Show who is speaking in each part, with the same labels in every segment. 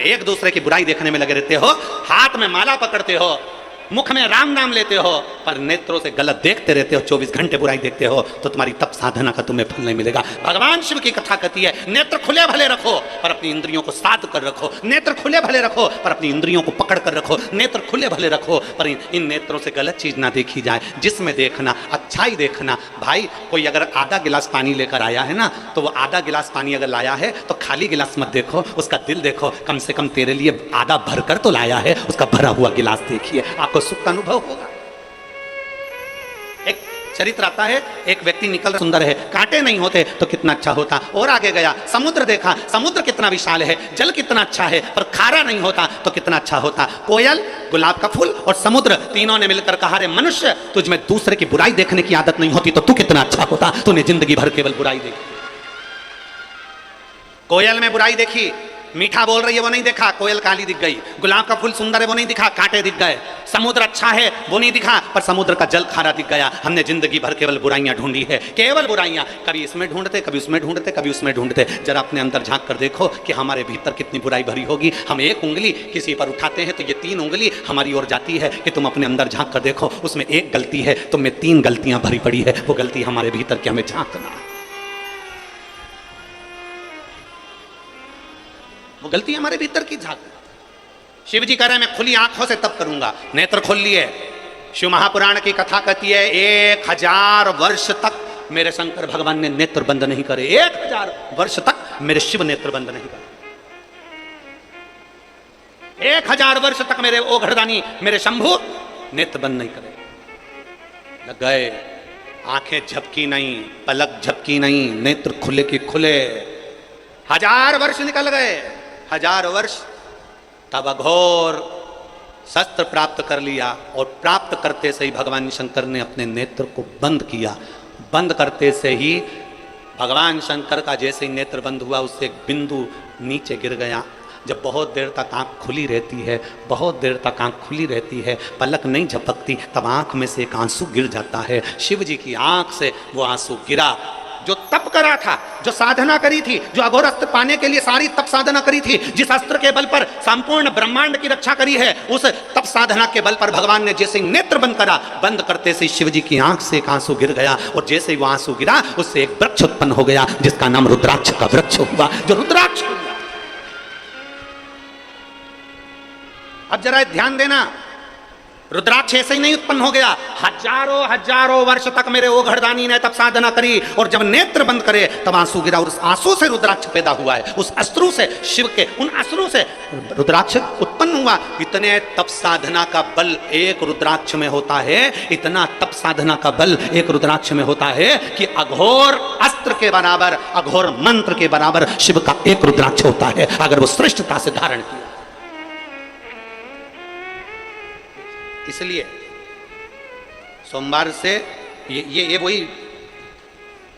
Speaker 1: एक दूसरे की बुराई देखने में लगे रहते हो, हाथ में माला पकड़ते हो, मुख में राम नाम लेते हो, पर नेत्रों से गलत देखते रहते हो, 24 घंटे बुराई देखते हो, तो तुम्हारी तप साधना का तुम्हें फल नहीं मिलेगा। भगवान शिव की कथा कहती है, नेत्र खुले भले रखो पर अपनी इंद्रियों को साध कर रखो, नेत्र खुले भले रखो पर अपनी इंद्रियों को पकड़ कर रखो, नेत्र खुले भले रखो पर इन नेत्रों से गलत चीज ना देखी जाए, जिसमें देखना अच्छाई देखना। भाई कोई अगर आधा गिलास पानी लेकर आया है ना, तो वो आधा गिलास पानी अगर लाया है तो खाली गिलास मत देखो, उसका दिल देखो, कम से कम तेरे लिए आधा भरकर तो लाया है, उसका भरा हुआ गिलास देखिए, आपको सुख का अनुभव होगा। एक चरित्र आता है, एक व्यक्ति निकल सुंदर है, कांटे नहीं होते तो कितना अच्छा होता, और आगे गया, समुद्र देखा, समुद्र कितना विशाल है, जल कितना अच्छा है, पर खारा नहीं होता तो कितना अच्छा होता। कोयल, गुलाब का फूल और समुद्र तीनों ने मिलकर कहा, रे मनुष्य, तुझ में दूसरे की बुराई देखने की आदत नहीं होती तो तू कितना अच्छा होता, तूने जिंदगी भर केवल बुराई देखी। कोयल में बुराई देखी, मीठा बोल रही है वो नहीं देखा, कोयल काली दिख गई, गुलाब का फूल सुंदर है वो नहीं दिखा, कांटे दिख गए, समुद्र अच्छा है वो नहीं दिखा, पर समुद्र का जल खारा दिख गया। हमने जिंदगी भर केवल बुराइयां ढूंढी है, केवल बुराइयां, कभी इसमें ढूंढते, कभी उसमें ढूंढते, कभी उसमें ढूंढते। जरा अपने अंदर झांक कर देखो कि हमारे भीतर कितनी बुराई भरी होगी। हम एक उंगली किसी पर उठाते हैं तो ये 3 उंगली हमारी ओर जाती है, कि तुम अपने अंदर झांक कर देखो, उसमें एक गलती है, तुम में 3 गलतियां भरी पड़ी है, वो गलती हमारे भीतर की हमें झांकना, वो गलती हमारे भीतर की झांक। शिव जी कह रहे हैं मैं खुली आंखों से तप करूंगा, नेत्र खोल लिए। शिव महापुराण की कथा कहती है 1000 वर्ष तक मेरे शंकर भगवान ने नेत्र बंद नहीं करे, 1000 वर्ष तक मेरे शिव नेत्र बंद नहीं करे, 1000 वर्ष तक मेरे ओघड़दानी मेरे शंभु नेत्र बंद नहीं करे। लग गए, आंखें झपकी नहीं, पलक झपकी नहीं, नेत्र खुले की खुले। 1000 वर्ष निकल गए, 1000 वर्ष, तब अघोर शस्त्र प्राप्त कर लिया, और प्राप्त करते से ही भगवान शंकर ने अपने नेत्र को बंद किया। बंद करते से ही भगवान शंकर का जैसे ही नेत्र बंद हुआ, उससे एक बिंदु नीचे गिर गया। जब बहुत देर तक आंख खुली रहती है, बहुत देर तक आंख खुली रहती है, पलक नहीं झपकती, तब आंख में से एक आंसू गिर जाता है। शिव जी की आंख से वो आंसू गिरा। जो तप करा था, जो साधना करी थी, जो अघोर अस्त्र पाने के लिए सारी तप साधना करी थी, जिस अस्त्र के बल पर संपूर्ण ब्रह्मांड की रक्षा करी है, उस तप साधना के बल पर भगवान ने जैसे नेत्र बंद करा, बंद करते से शिव जी की आंख से एक आंसू गिर गया, और जैसे ही वो आंसू गिरा, उससे एक वृक्ष उत्पन्न हो गया, जिसका नाम रुद्राक्ष का वृक्ष हुआ, जो रुद्राक्ष। अब जरा ध्यान देना, रुद्राक्ष ऐसे ही नहीं उत्पन्न हो गया, हजारों वर्ष तक मेरे ओघड़दानी ने तप साधना करी, और जब नेत्र बंद करे तब आंसू गिरा, और उस आंसू से रुद्राक्ष पैदा हुआ है। उस अश्रु से, शिव के उन अश्रु से रुद्राक्ष उत्पन्न हुआ। इतने तप साधना का बल एक रुद्राक्ष में होता है, इतना तप साधना का बल एक रुद्राक्ष में होता है कि अघोर अस्त्र के बराबर, अघोर मंत्र के बराबर शिव का एक रुद्राक्ष होता है, अगर वो श्रेष्ठता से धारण किया। इसलिए सोमवार से ये वही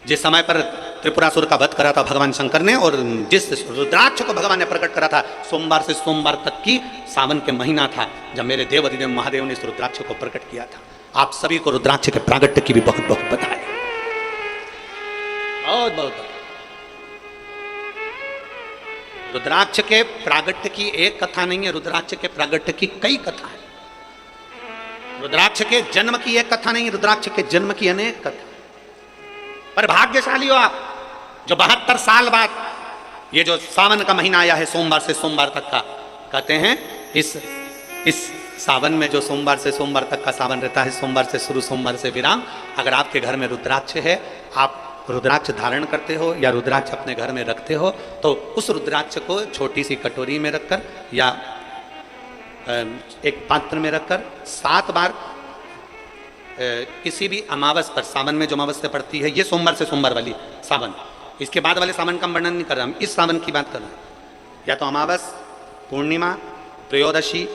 Speaker 1: जिस समय पर त्रिपुरासुर का वध करा था भगवान शंकर ने, और जिस रुद्राक्ष को भगवान ने प्रकट करा था, सोमवार से सोमवार तक की सावन के महीना था जब मेरे देव अधिदेव महादेव ने इस रुद्राक्ष को प्रकट किया था। आप सभी को रुद्राक्ष के प्रागट्य की भी बहुत बहुत बधाई, बहुत बहुत। रुद्राक्ष के प्रागट्य की एक कथा नहीं है, रुद्राक्ष के प्रागट्य की कई कथा है। रुद्राक्ष के जन्म की एक कथा नहीं, रुद्राक्ष के जन्म की अनेक कथा। पर भाग्यशाली हो आप जो 72 साल बाद ये जो सावन का महीना आया है, सोमवार से सोमवार तक का, कहते हैं इस सावन में जो सोमवार से सोमवार तक का सावन रहता है, सोमवार से शुरू सोमवार से विराम, अगर आपके घर में रुद्राक्ष है, आप रुद्राक्ष धारण करते हो या रुद्राक्ष अपने घर में रखते हो, तो उस रुद्राक्ष को छोटी सी कटोरी में रखकर या एक पात्र में रखकर 7 बार किसी भी अमावस पर, सावन में जो अमावस्या पड़ती है, ये सोमवार से सोमवार वाली सावन, इसके बाद वाले सावन का वर्णन नहीं कर रहा, हम इस सावन की बात कर रहे हैं। या तो अमावस, पूर्णिमा, त्रयोदशी,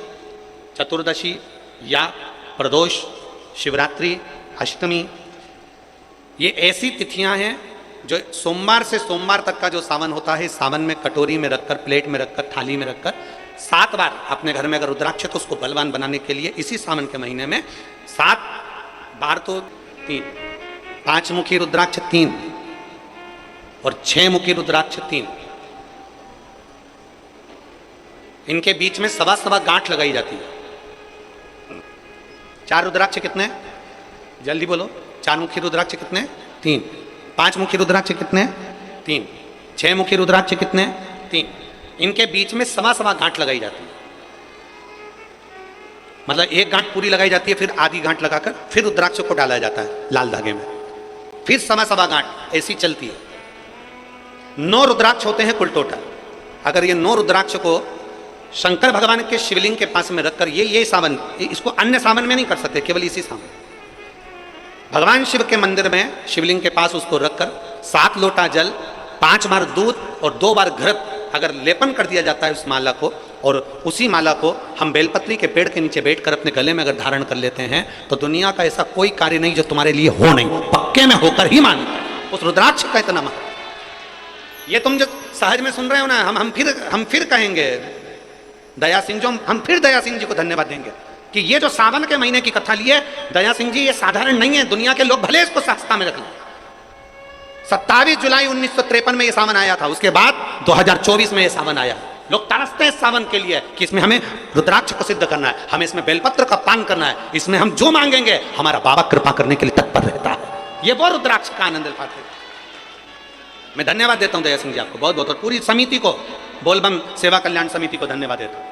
Speaker 1: चतुर्दशी या प्रदोष, शिवरात्रि, अष्टमी, ये ऐसी तिथियां हैं जो सोमवार से सोमवार तक का जो सावन होता है, सावन में कटोरी में रखकर, प्लेट में रखकर, थाली में रखकर 7 बार अपने घर में अगर रुद्राक्ष है तो उसको बलवान बनाने के लिए इसी सावन के महीने में 7 बार तो 3, 5 मुखी रुद्राक्ष 3 और 6 मुखी रुद्राक्ष 3, इनके बीच में सवा सवा गांठ लगाई जाती है। 4 रुद्राक्ष कितने? जल्दी बोलो। 4 मुखी रुद्राक्ष कितने? 3। 5 मुखी रुद्राक्ष कितने? 3। 6 मुखी रुद्राक्ष कितने? 3। इनके बीच में सवा सवा गांठ लगाई जाती है। मतलब एक गांठ पूरी लगाई जाती है, फिर आधी गांठ लगाकर फिर रुद्राक्ष को डाला जाता है लाल धागे में, फिर सवा सवा गांठ, ऐसी चलती है। 9 रुद्राक्ष होते हैं कुल टोटल। अगर ये 9 रुद्राक्ष को शंकर भगवान के शिवलिंग के पास में रखकर ये सावन, इसको अन्य सावन में नहीं कर सकते, केवल इसी सावन भगवान शिव के मंदिर में शिवलिंग के पास उसको रखकर 7 लोटा जल, 5 बार दूध और 2 बार घृत अगर लेपन कर दिया जाता है उस माला को, और उसी माला को हम बेलपत्री के पेड़ के नीचे बैठकर अपने गले में अगर धारण कर लेते हैं, तो दुनिया का ऐसा कोई कार्य नहीं जो तुम्हारे लिए हो नहीं, पक्के में होकर ही मानता है। उस रुद्राक्ष का इतना महत्व। ये तुम जो सहज में सुन रहे हो ना, हम फिर कहेंगे दया सिंह, जो हम फिर दया सिंह जी को धन्यवाद देंगे कि ये जो सावन के महीने की कथा ली है दया सिंह जी, ये साधारण नहीं है। दुनिया के लोग भले इसको सस्ता में रख लें। 27 जुलाई 1953 में ये सावन आया था, उसके बाद 2024 में ये सावन आया। लोग तरसते हैं सावन के लिए कि इसमें हमें रुद्राक्ष को सिद्ध करना है, हमें इसमें बेलपत्र का पान करना है, इसमें हम जो मांगेंगे हमारा बाबा कृपा करने के लिए तत्पर रहता है। ये वो रुद्राक्ष का आनंद उठाते हैं। मैं धन्यवाद देता हूं दया सिंह जी आपको बहुत बहुत, और पूरी समिति को, बोलबम सेवा कल्याण समिति को धन्यवाद देता हूं।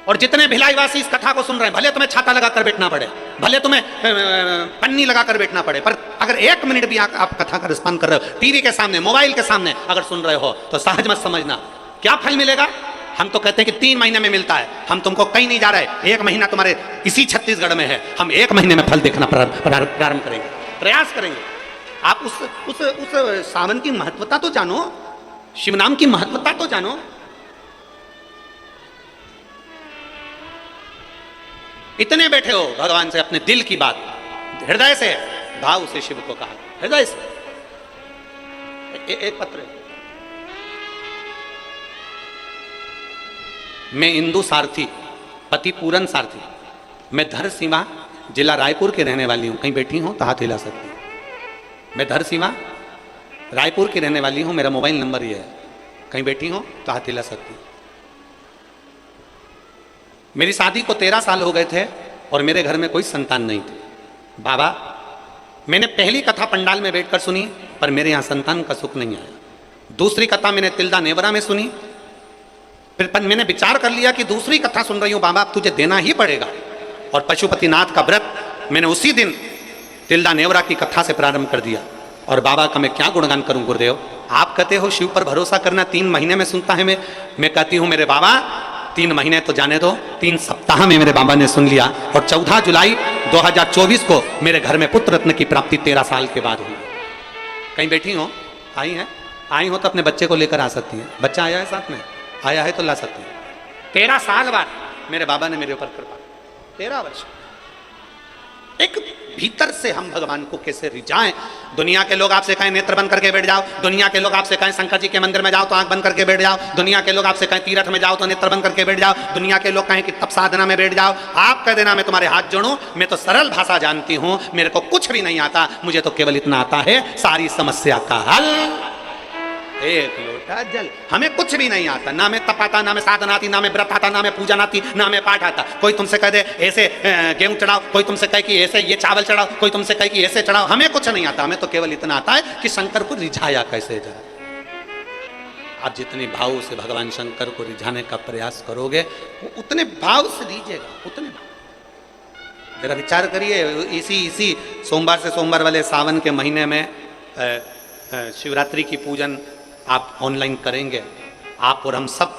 Speaker 1: और जितने भिलाईवासी इस कथा को सुन रहे हैं, भले तुम्हें छाता लगाकर बैठना पड़े, भले तुम्हें पन्नी लगाकर बैठना पड़े, पर अगर 1 मिनट भी आप कथा का रिस्पॉन्स कर रहे हो, टीवी के सामने, मोबाइल के सामने अगर सुन रहे हो, तो सहज मत समझना क्या फल मिलेगा। हम तो कहते हैं कि 3 महीने में मिलता है, हम तुमको कहीं नहीं जा रहे, 1 महीना तुम्हारे इसी छत्तीसगढ़ में है, हम 1 महीने में फल देखना प्रारंभ करेंगे, प्रयास करेंगे। आप उस सावन की महत्वता तो जानो, शिव नाम की महत्वता तो जानो। इतने बैठे हो भगवान से अपने दिल की बात, हृदय से भाव से शिव को कहा, हृदय से। एक पत्र, मैं इंदु सारथी, पति पूरन सारथी, मैं धर सीमा जिला रायपुर के रहने वाली हूं। कहीं बैठी हूं तो हाथ हिला सकती हूं। मैं धर सीमा रायपुर की रहने वाली हूं, मेरा मोबाइल नंबर ये है, कहीं बैठी हूं तो हाथ हिला सकती हूं। मेरी शादी को 13 साल हो गए थे और मेरे घर में कोई संतान नहीं थी। बाबा, मैंने पहली कथा पंडाल में बैठकर सुनी, पर मेरे यहाँ संतान का सुख नहीं आया। दूसरी कथा मैंने तिल्दा नेवरा में सुनी, फिर मैंने विचार कर लिया कि दूसरी कथा सुन रही हूँ बाबा, अब तुझे देना ही पड़ेगा। और पशुपतिनाथ का व्रत मैंने उसी दिन तिल्दा नेवरा की कथा से प्रारंभ कर दिया। और बाबा का मैं क्या गुणगान करूं गुरुदेव। आप कहते हो शिव पर भरोसा करना 3 महीने में सुनता है, मैं कहती हूं मेरे बाबा 3 महीने तो जाने दो, 3 सप्ताह में मेरे बाबा ने सुन लिया। और 14 जुलाई 2024 को मेरे घर में पुत्र रत्न की प्राप्ति 13 साल के बाद हुई। कहीं बैठी हो, आई हो तो अपने बच्चे को लेकर आ सकती हैं। बच्चा आया है साथ में, आया है तो ला सकती हैं। 13 साल बाद मेरे बाबा ने मेरे ऊपर कृपा, 13 वर्ष। एक भीतर से हम भगवान को कैसे रिझाएं। दुनिया के लोग आपसे कहें नेत्र बंद करके बैठ जाओ, दुनिया के लोग आपसे कहें शंकर जी के मंदिर में जाओ तो आंख बंद करके बैठ जाओ, दुनिया के लोग आपसे कहें तीर्थ में जाओ तो नेत्र बंद करके बैठ जाओ, दुनिया के लोग कहें कि तप साधना में बैठ जाओ। आप कह देना मैं तुम्हारे हाथ जोड़ूं, मैं तो सरल भाषा जानती हूं, मेरे को कुछ भी नहीं आता, मुझे तो केवल इतना आता है, सारी समस्या का हल 1 लोटा जल। हमें कुछ भी नहीं आता, ना मैं तप आता, ना मैं साधना आती, ना मैं व्रत आता, ना मैं पूजन आती, ना मैं पाठ आता। कोई तुमसे कह दे ऐसे गेहूं चढ़ाओ, कोई तुमसे कहे कि ऐसे ये चावल चढ़ाओ, कोई तुमसे कहे कि ऐसे चढ़ाओ, हमें कुछ नहीं आता। हमें तो केवल इतना आता है कि शंकर को रिझाया कैसे जाए। आप जितने भाव से भगवान शंकर को रिझाने का प्रयास करोगे, वो उतने भाव से दीजिएगा, उतने भाव। जरा विचार करिए, इसी सोमवार से सोमवार वाले सावन के महीने में शिवरात्रि की पूजन आप ऑनलाइन करेंगे। आप और हम सब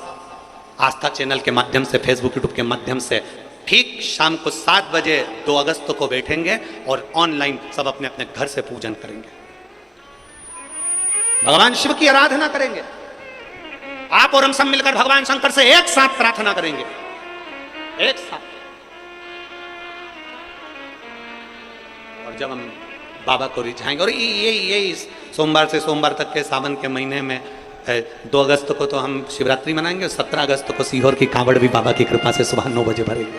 Speaker 1: आस्था चैनल के माध्यम से, फेसबुक यूट्यूब के माध्यम से ठीक शाम को 7 बजे 2 अगस्त को बैठेंगे और ऑनलाइन सब अपने अपने घर से पूजन करेंगे, भगवान शिव की आराधना करेंगे। आप और हम सब मिलकर भगवान शंकर से एक साथ प्रार्थना करेंगे, एक साथ। और जब हम बाबा को रिझाएंगे, और ये सोमवार से सोमवार तक के सावन के महीने में 2 अगस्त को तो हम शिवरात्रि मनाएंगे, 17 अगस्त को सीहोर की कांवड़ भी बाबा की कृपा से सुबह 9 बजे भरेंगे।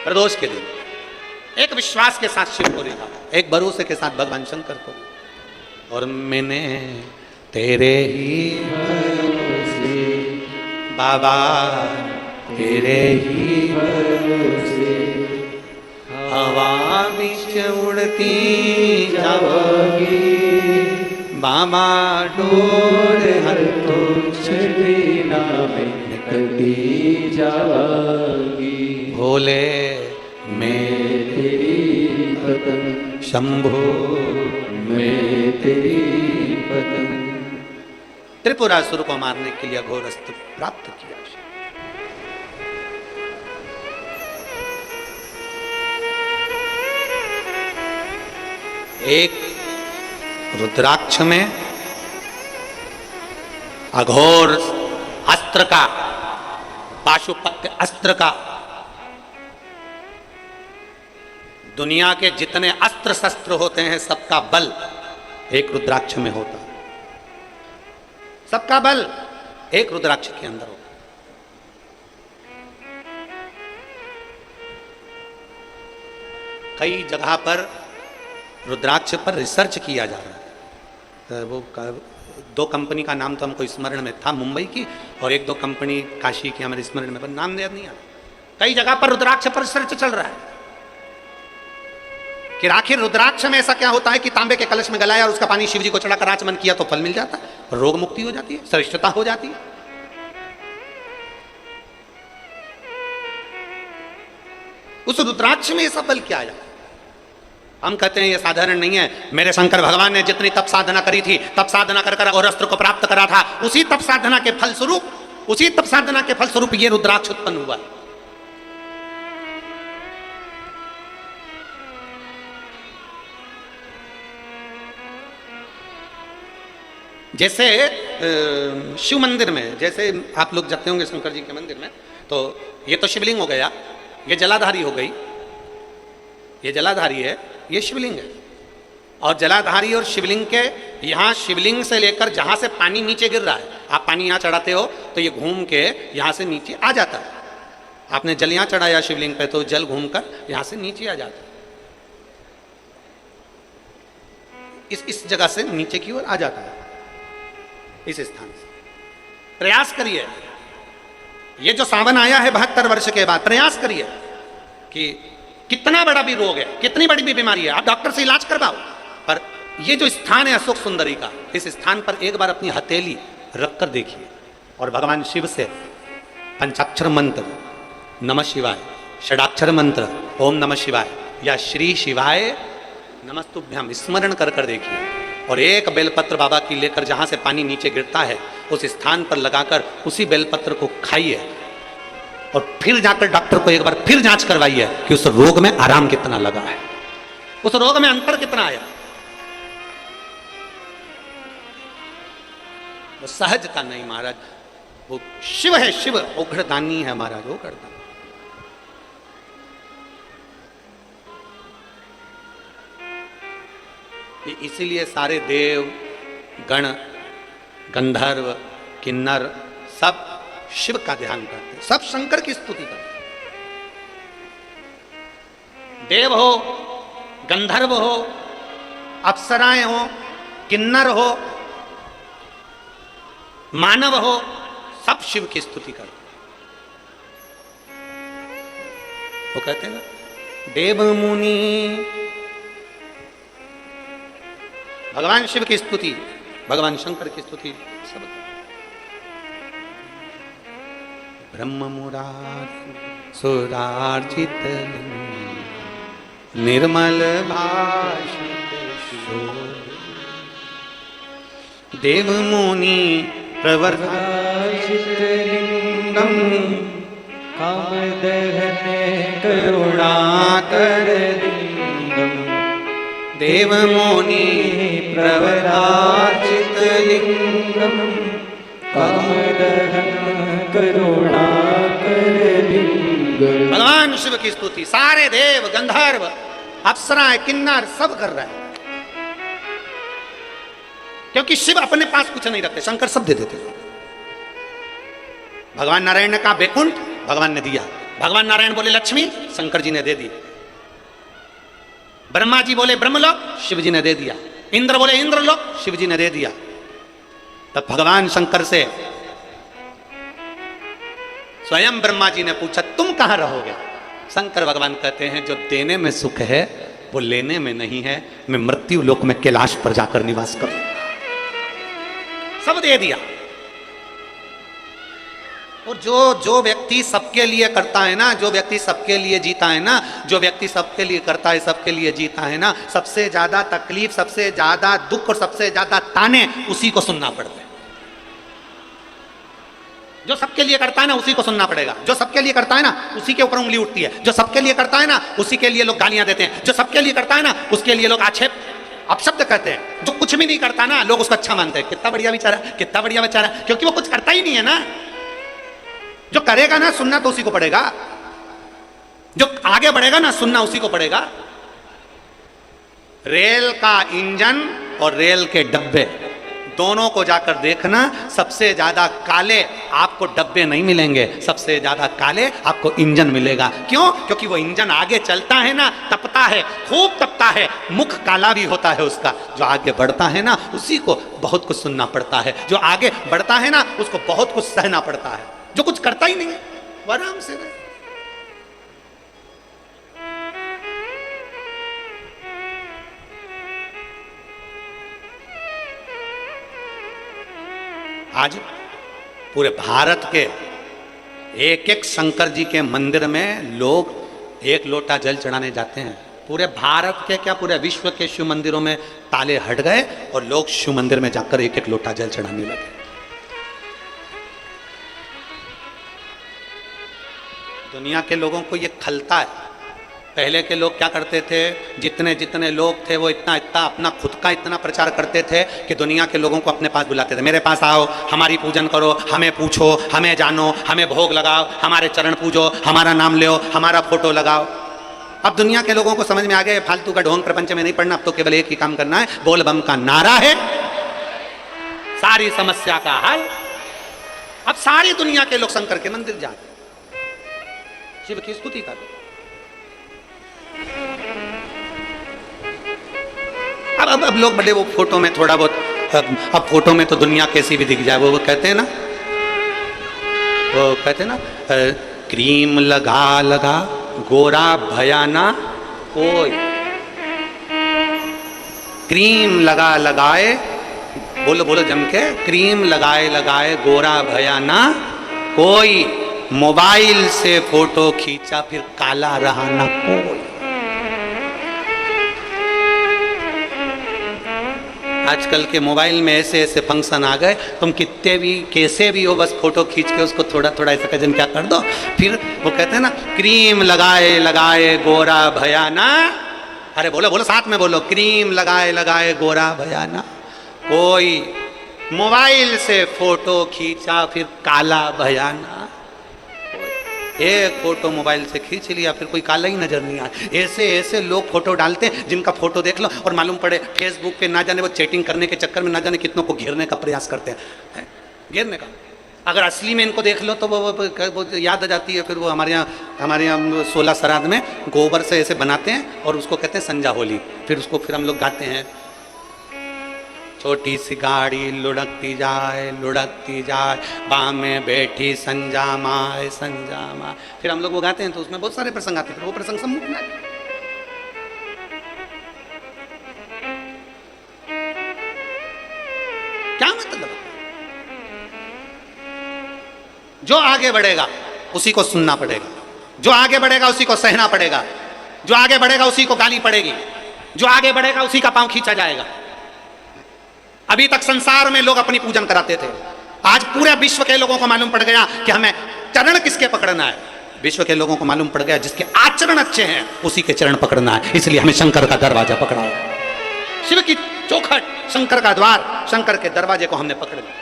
Speaker 1: प्रदोष के दिन एक विश्वास के साथ शिव को रिझा, एक भरोसे के साथ भगवान शंकर को। और मैंने तेरे ही भरोसे बाबा तेरे ही भरोसे हवा बीच उड़ती जाओगी, बाबा डोर हर तो
Speaker 2: छड़ी नामे कटी जावागी।
Speaker 1: भोले मैं
Speaker 2: तेरी पतंग
Speaker 1: शंभो
Speaker 2: मैं तेरी पतंग।
Speaker 1: त्रिपुरासुर को मारने के लिए घोर अस्त्र प्राप्त किया। एक रुद्राक्ष में अघोर अस्त्र का, पाशुपत्य अस्त्र का, दुनिया के जितने अस्त्र शस्त्र होते हैं सबका बल एक रुद्राक्ष में होता है। सबका बल एक रुद्राक्ष के अंदर होता है। कई जगह पर रुद्राक्ष पर रिसर्च किया जा रहा है। वो दो कंपनी का नाम तो हमको स्मरण में था, मुंबई की, और एक दो कंपनी काशी की हमारे स्मरण में, पर नाम याद नहीं आ रहा। कई जगह पर रुद्राक्ष पर रिसर्च चल रहा है कि आखिर रुद्राक्ष में ऐसा क्या होता है कि तांबे के कलश में गलाया और उसका पानी शिव जी को चढ़ाकर आचमन किया तो फल मिल जाता है, रोग मुक्ति हो जाती है, श्रेष्ठता हो जाती है। उस रुद्राक्ष में ऐसा बल क्या आया? हम कहते हैं ये साधारण नहीं है। मेरे शंकर भगवान ने जितनी तप साधना करी थी, तप साधना कर कर और अस्त्र को प्राप्त करा था, उसी तप साधना के फलस्वरूप, उसी तप साधना के फलस्वरूप ये रुद्राक्ष उत्पन्न हुआ। जैसे शिव मंदिर में, जैसे आप लोग जाते होंगे शंकर जी के मंदिर में, तो ये तो शिवलिंग हो गया, ये जलाधारी हो गई, ये जलाधारी है, ये शिवलिंग है। और जलाधारी और शिवलिंग के यहाँ, शिवलिंग से लेकर जहाँ से पानी नीचे गिर रहा है, आप पानी यहाँ चढ़ाते हो तो ये घूम के यहाँ से नीचे आ जाता है। आपने जल यहाँ चढ़ाया शिवलिंग पे तो जल घूमकर यहाँ से नीचे आ जाता है, इस जगह से नीचे की ओर आ जाता है, इस स्थान से। प्रयास करिए, ये जो सावन आया है 72 वर्ष के बाद, प्रयास करिए कि कितना बड़ा भी रोग है, कितनी बड़ी भी बीमारी है, आप डॉक्टर से इलाज करवाओ, पर ये जो स्थान है अशोक सुंदरी का, इस स्थान पर एक बार अपनी हथेली रखकर देखिए और भगवान शिव से पंचाक्षर मंत्र नमः शिवाय, षडाक्षर मंत्र ओम नमः शिवाय या श्री शिवाय नमस्तुभ्यम स्मरण कर कर देखिए। और एक बेलपत्र बाबा की लेकर जहां से पानी नीचे गिरता है उस स्थान पर लगाकर उसी बेलपत्र को खाइए और फिर जाकर डॉक्टर को एक बार फिर जांच करवाइए कि उस रोग में आराम कितना लगा है, उस रोग में अंतर कितना आया। वो सहजता नहीं महाराज, वो शिव है, शिव ओघड़दानी है महाराज, ओघड़दानी। इसीलिए सारे देव गण गंधर्व किन्नर सब शिव का ध्यान करते, सब शंकर की स्तुति करते। देव हो, गंधर्व हो, अप्सराएं हो, किन्नर हो, मानव हो, सब शिव की स्तुति करते। वो कहते हैं ना, देव मुनि, भगवान शिव की स्तुति, भगवान शंकर की स्तुति सब। ब्रह्म मुरारी सुरार्जित निर्मल भाषित शोभ, देव मुनि प्रवर्तित लिंगम,
Speaker 2: कामदहन करुणाकर लिंगम,
Speaker 1: देव मुनि प्रवर्तित लिंगम,
Speaker 2: कामदहन करुणाकर लिंगम।
Speaker 1: भगवान शिव की स्तुति सारे देव गंधर्व अप्सराएं किन्नर सब कर रहे हैं, क्योंकि शिव अपने पास कुछ नहीं रखते, शंकर सब दे देते। भगवान नारायण ने कहा बैकुंठ, भगवान ने दिया। भगवान नारायण बोले लक्ष्मी, शंकर जी ने दे दी। ब्रह्मा जी बोले ब्रह्मलोक, शिव जी ने दे दिया। इंद्र बोले इंद्रलोक, शिव जी ने दे दिया। तब भगवान शंकर से स्वयं ब्रह्मा जी ने पूछा तुम कहां रहोगे? शंकर भगवान कहते हैं जो देने में सुख है वो लेने में नहीं है, मैं मृत्यु लोक में कैलाश पर जाकर निवास करूं। सब दे दिया। और जो व्यक्ति सबके लिए करता है ना, जो व्यक्ति सबके लिए जीता है ना, जो व्यक्ति सबके लिए करता है, सबके लिए जीता है ना, सबसे ज्यादा तकलीफ, सबसे ज्यादा दुख और सबसे ज्यादा ताने उसी को सुनना पड़ता है। जो सबके लिए करता है ना उसी को सुनना पड़ेगा। जो सबके लिए करता है ना उसी के ऊपर उंगली उठती है। जो सबके लिए करता है ना उसी के लिए लोग गालियां देते हैं। जो सबके लिए करता है ना उसके लिए लोग आक्षेप अपशब्द कहते हैं। जो कुछ भी नहीं करता ना लोग उसको अच्छा मानते हैं, कितना बढ़िया बेचारा, कितना बढ़िया बेचारा, क्योंकि वो कुछ करता ही नहीं है ना। जो करेगा ना सुनना तो उसी को पड़ेगा, जो आगे बढ़ेगा ना सुनना उसी को पड़ेगा। रेल का इंजन और रेल के डब्बे दोनों को जाकर देखना, सबसे ज्यादा काले आपको डब्बे नहीं मिलेंगे, सबसे ज्यादा काले आपको इंजन मिलेगा। क्यों? क्योंकि वो इंजन आगे चलता है ना, तपता है, खूब तपता है, मुख काला भी होता है उसका। जो आगे बढ़ता है ना उसी को बहुत कुछ सुनना पड़ता है। जो आगे बढ़ता है ना उसको बहुत कुछ सहना पड़ता है। जो कुछ करता ही नहीं है वो आराम से रहे। आज पूरे भारत के एक एक शंकर जी के मंदिर में लोग एक लोटा जल चढ़ाने जाते हैं। पूरे भारत के क्या पूरे विश्व के शिव मंदिरों में ताले हट गए और लोग शिव मंदिर में जाकर एक एक लोटा जल चढ़ाने लगे। दुनिया के लोगों को ये खलता है। पहले के लोग क्या करते थे, जितने जितने लोग थे वो इतना इतना अपना खुद का इतना प्रचार करते थे कि दुनिया के लोगों को अपने पास बुलाते थे। मेरे पास आओ, हमारी पूजन करो, हमें पूछो, हमें जानो, हमें भोग लगाओ, हमारे चरण पूजो, हमारा नाम लो, हमारा फोटो लगाओ। अब दुनिया के लोगों को समझ में आ गया फालतू का ढोंग प्रपंच में नहीं पड़ना। अब तो केवल एक ही काम करना है, बोल बम का नारा है सारी समस्या का हल। अब सारी दुनिया के लोग शंकर के मंदिर जाते, शिव की स्तुति करो। अब लोग बड़े वो फोटो में थोड़ा बहुत, अब फोटो में तो दुनिया कैसी भी दिख जाए, वो कहते हैं ना, वो कहते हैं ना, क्रीम लगा लगा गोरा भयाना कोई, क्रीम लगा लगाए, बोलो बोलो जम के, क्रीम लगाए लगाए गोरा भयाना कोई, मोबाइल से फोटो खींचा फिर काला रहा ना कोई। आजकल के मोबाइल में ऐसे ऐसे फंक्शन आ गए, तुम कितने भी कैसे भी हो बस फोटो खींच के उसको थोड़ा थोड़ा ऐसा कजन क्या कर दो, फिर वो कहते हैं ना क्रीम लगाए लगाए गोरा भयाना। अरे बोलो बोलो साथ में बोलो, क्रीम लगाए लगाए गोरा भयाना कोई, मोबाइल से फोटो खींचा फिर काला भयाना। एक फोटो मोबाइल से खींच लिया फिर कोई काला ही नजर नहीं आया। ऐसे ऐसे लोग फोटो डालते हैं जिनका फोटो देख लो और मालूम पड़े फेसबुक पे ना जाने वो चैटिंग करने के चक्कर में ना जाने कितनों को घेरने का प्रयास करते हैं, घेरने का। अगर असली में इनको देख लो तो वो याद आ जाती है। फिर वो हमारे यहाँ 16 श्राद्ध में गोबर से ऐसे बनाते हैं और उसको कहते हैं संजा होली। फिर उसको फिर हम लोग गाते हैं, छोटी सी गाड़ी लुढ़कती जाए बाह में बैठी संजा माए संजा माए। फिर हम लोग वो गाते हैं तो उसमें बहुत सारे प्रसंग आते हैं, फिर वो प्रसंग सम्मुख में क्या मतलब? जो आगे बढ़ेगा उसी को सुनना पड़ेगा, जो आगे बढ़ेगा उसी को सहना पड़ेगा, जो आगे बढ़ेगा उसी को गाली पड़ेगी, जो आगे बढ़ेगा उसी का पांव खींचा जाएगा। अभी तक संसार में लोग अपनी पूजन कराते थे, आज पूरे विश्व के लोगों को मालूम पड़ गया कि हमें चरण किसके पकड़ना है। विश्व के लोगों को मालूम पड़ गया जिसके आचरण अच्छे हैं उसी के चरण पकड़ना है। इसलिए हमें शंकर का दरवाजा पकड़ा है, शिव की चौखट, शंकर का द्वार, शंकर के दरवाजे को हमने पकड़ लिया।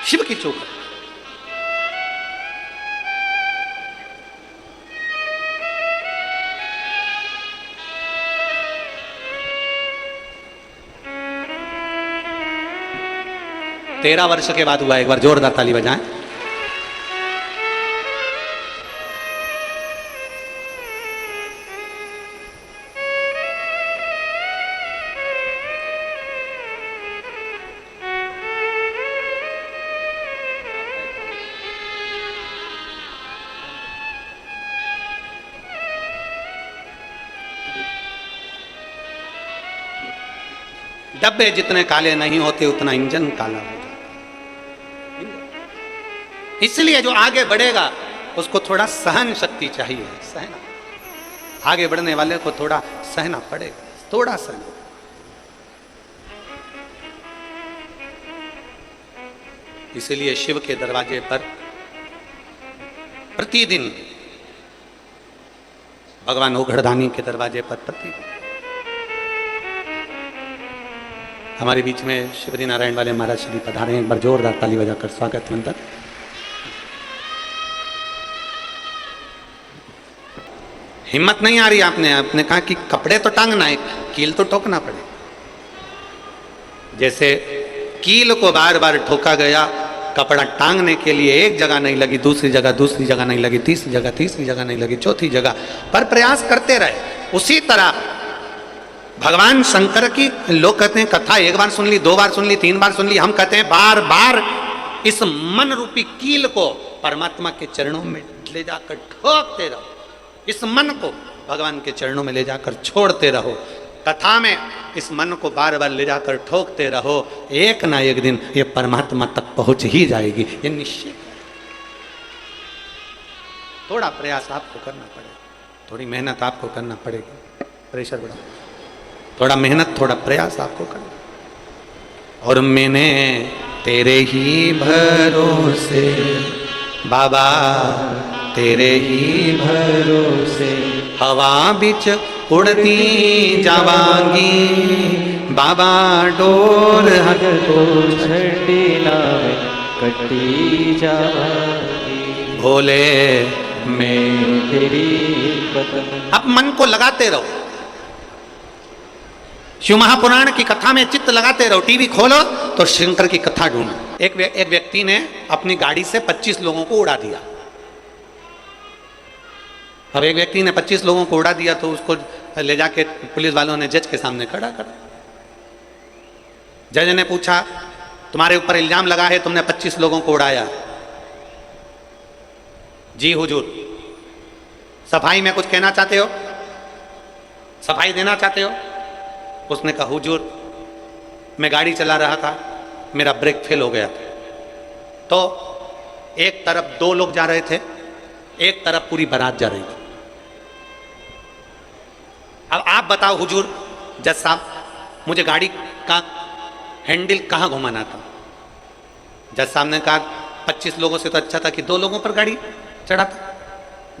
Speaker 1: शिव की चौखट। तेरह वर्ष के बाद हुआ, एक बार जोरदार ताली बजाएं। डब्बे जितने काले नहीं होते उतना इंजन काला हो जाता। इसलिए जो आगे बढ़ेगा उसको थोड़ा सहन शक्ति चाहिए, सहना। आगे बढ़ने वाले को थोड़ा सहना पड़ेगा, थोड़ा सहना। इसलिए शिव के दरवाजे पर प्रतिदिन, भगवान ओघड़दानी के दरवाजे पर प्रतिदिन हमारे बीच में शिवरी नारायण वाले महाराज श्री पधारे। एक बार जोरदार ताली बजाकर स्वागत मंत्र। हिम्मत नहीं आ रही आपने कहा कि कपड़े तो टांगना है, कील तो ठोकना पड़े। जैसे कील को बार बार ठोका गया, कपड़ा टांगने के लिए एक जगह नहीं लगी, दूसरी जगह नहीं लगी, तीसरी जगह नहीं लगी, चौथी जगह पर प्रयास करते रहे। उसी तरह भगवान शंकर की, लोग कहते हैं कथा एक बार सुन ली, 2 बार सुन ली, 3 बार सुन ली, हम कहते हैं बार बार इस मन रूपी कील को परमात्मा के चरणों में ले जाकर ठोकते रहो। इस मन को भगवान के चरणों में ले जाकर छोड़ते रहो। कथा में इस मन को बार बार ले जाकर ठोकते रहो, एक ना एक दिन ये परमात्मा तक पहुंच ही जाएगी, ये निश्चित। थोड़ा प्रयास आपको करना पड़ेगा, थोड़ी मेहनत आपको करना पड़ेगी। प्रेशर बढ़ाओ, थोड़ा मेहनत, थोड़ा प्रयास आपको करना। और मैंने तेरे ही भरोसे बाबा, तेरे ही
Speaker 2: भरोसे
Speaker 1: हवा बिच उड़ती जावांगी बाबा, डोर हट
Speaker 2: तो छठी नावे कटी जावांगी,
Speaker 1: भोले
Speaker 2: मैं तेरी पतंग।
Speaker 1: अब मन को लगाते रहो, शिव महापुराण की कथा में चित्त लगाते रहो। टीवी खोलो तो शंकर की कथा ढूंढो। एक व्यक्ति ने अपनी गाड़ी से 25 लोगों को उड़ा दिया। अब एक व्यक्ति ने 25 लोगों को उड़ा दिया तो उसको ले जाके पुलिस वालों ने जज के सामने खड़ा कर। जज ने पूछा, तुम्हारे ऊपर इल्जाम लगा है तुमने 25 लोगों को उड़ाया। जी हुजूर। सफाई में कुछ कहना चाहते हो? सफाई देना चाहते हो? उसने कहा, हुजूर मैं गाड़ी चला रहा था, मेरा ब्रेक फेल हो गया था, तो एक तरफ 2 लोग जा रहे थे, एक तरफ पूरी बारात जा रही थी। अब आप बताओ हुजूर, जज साहब, मुझे गाड़ी का हैंडल कहाँ घुमाना था? जज साहब ने कहा, 25 लोगों से तो अच्छा था कि 2 लोगों पर गाड़ी चढ़ाता,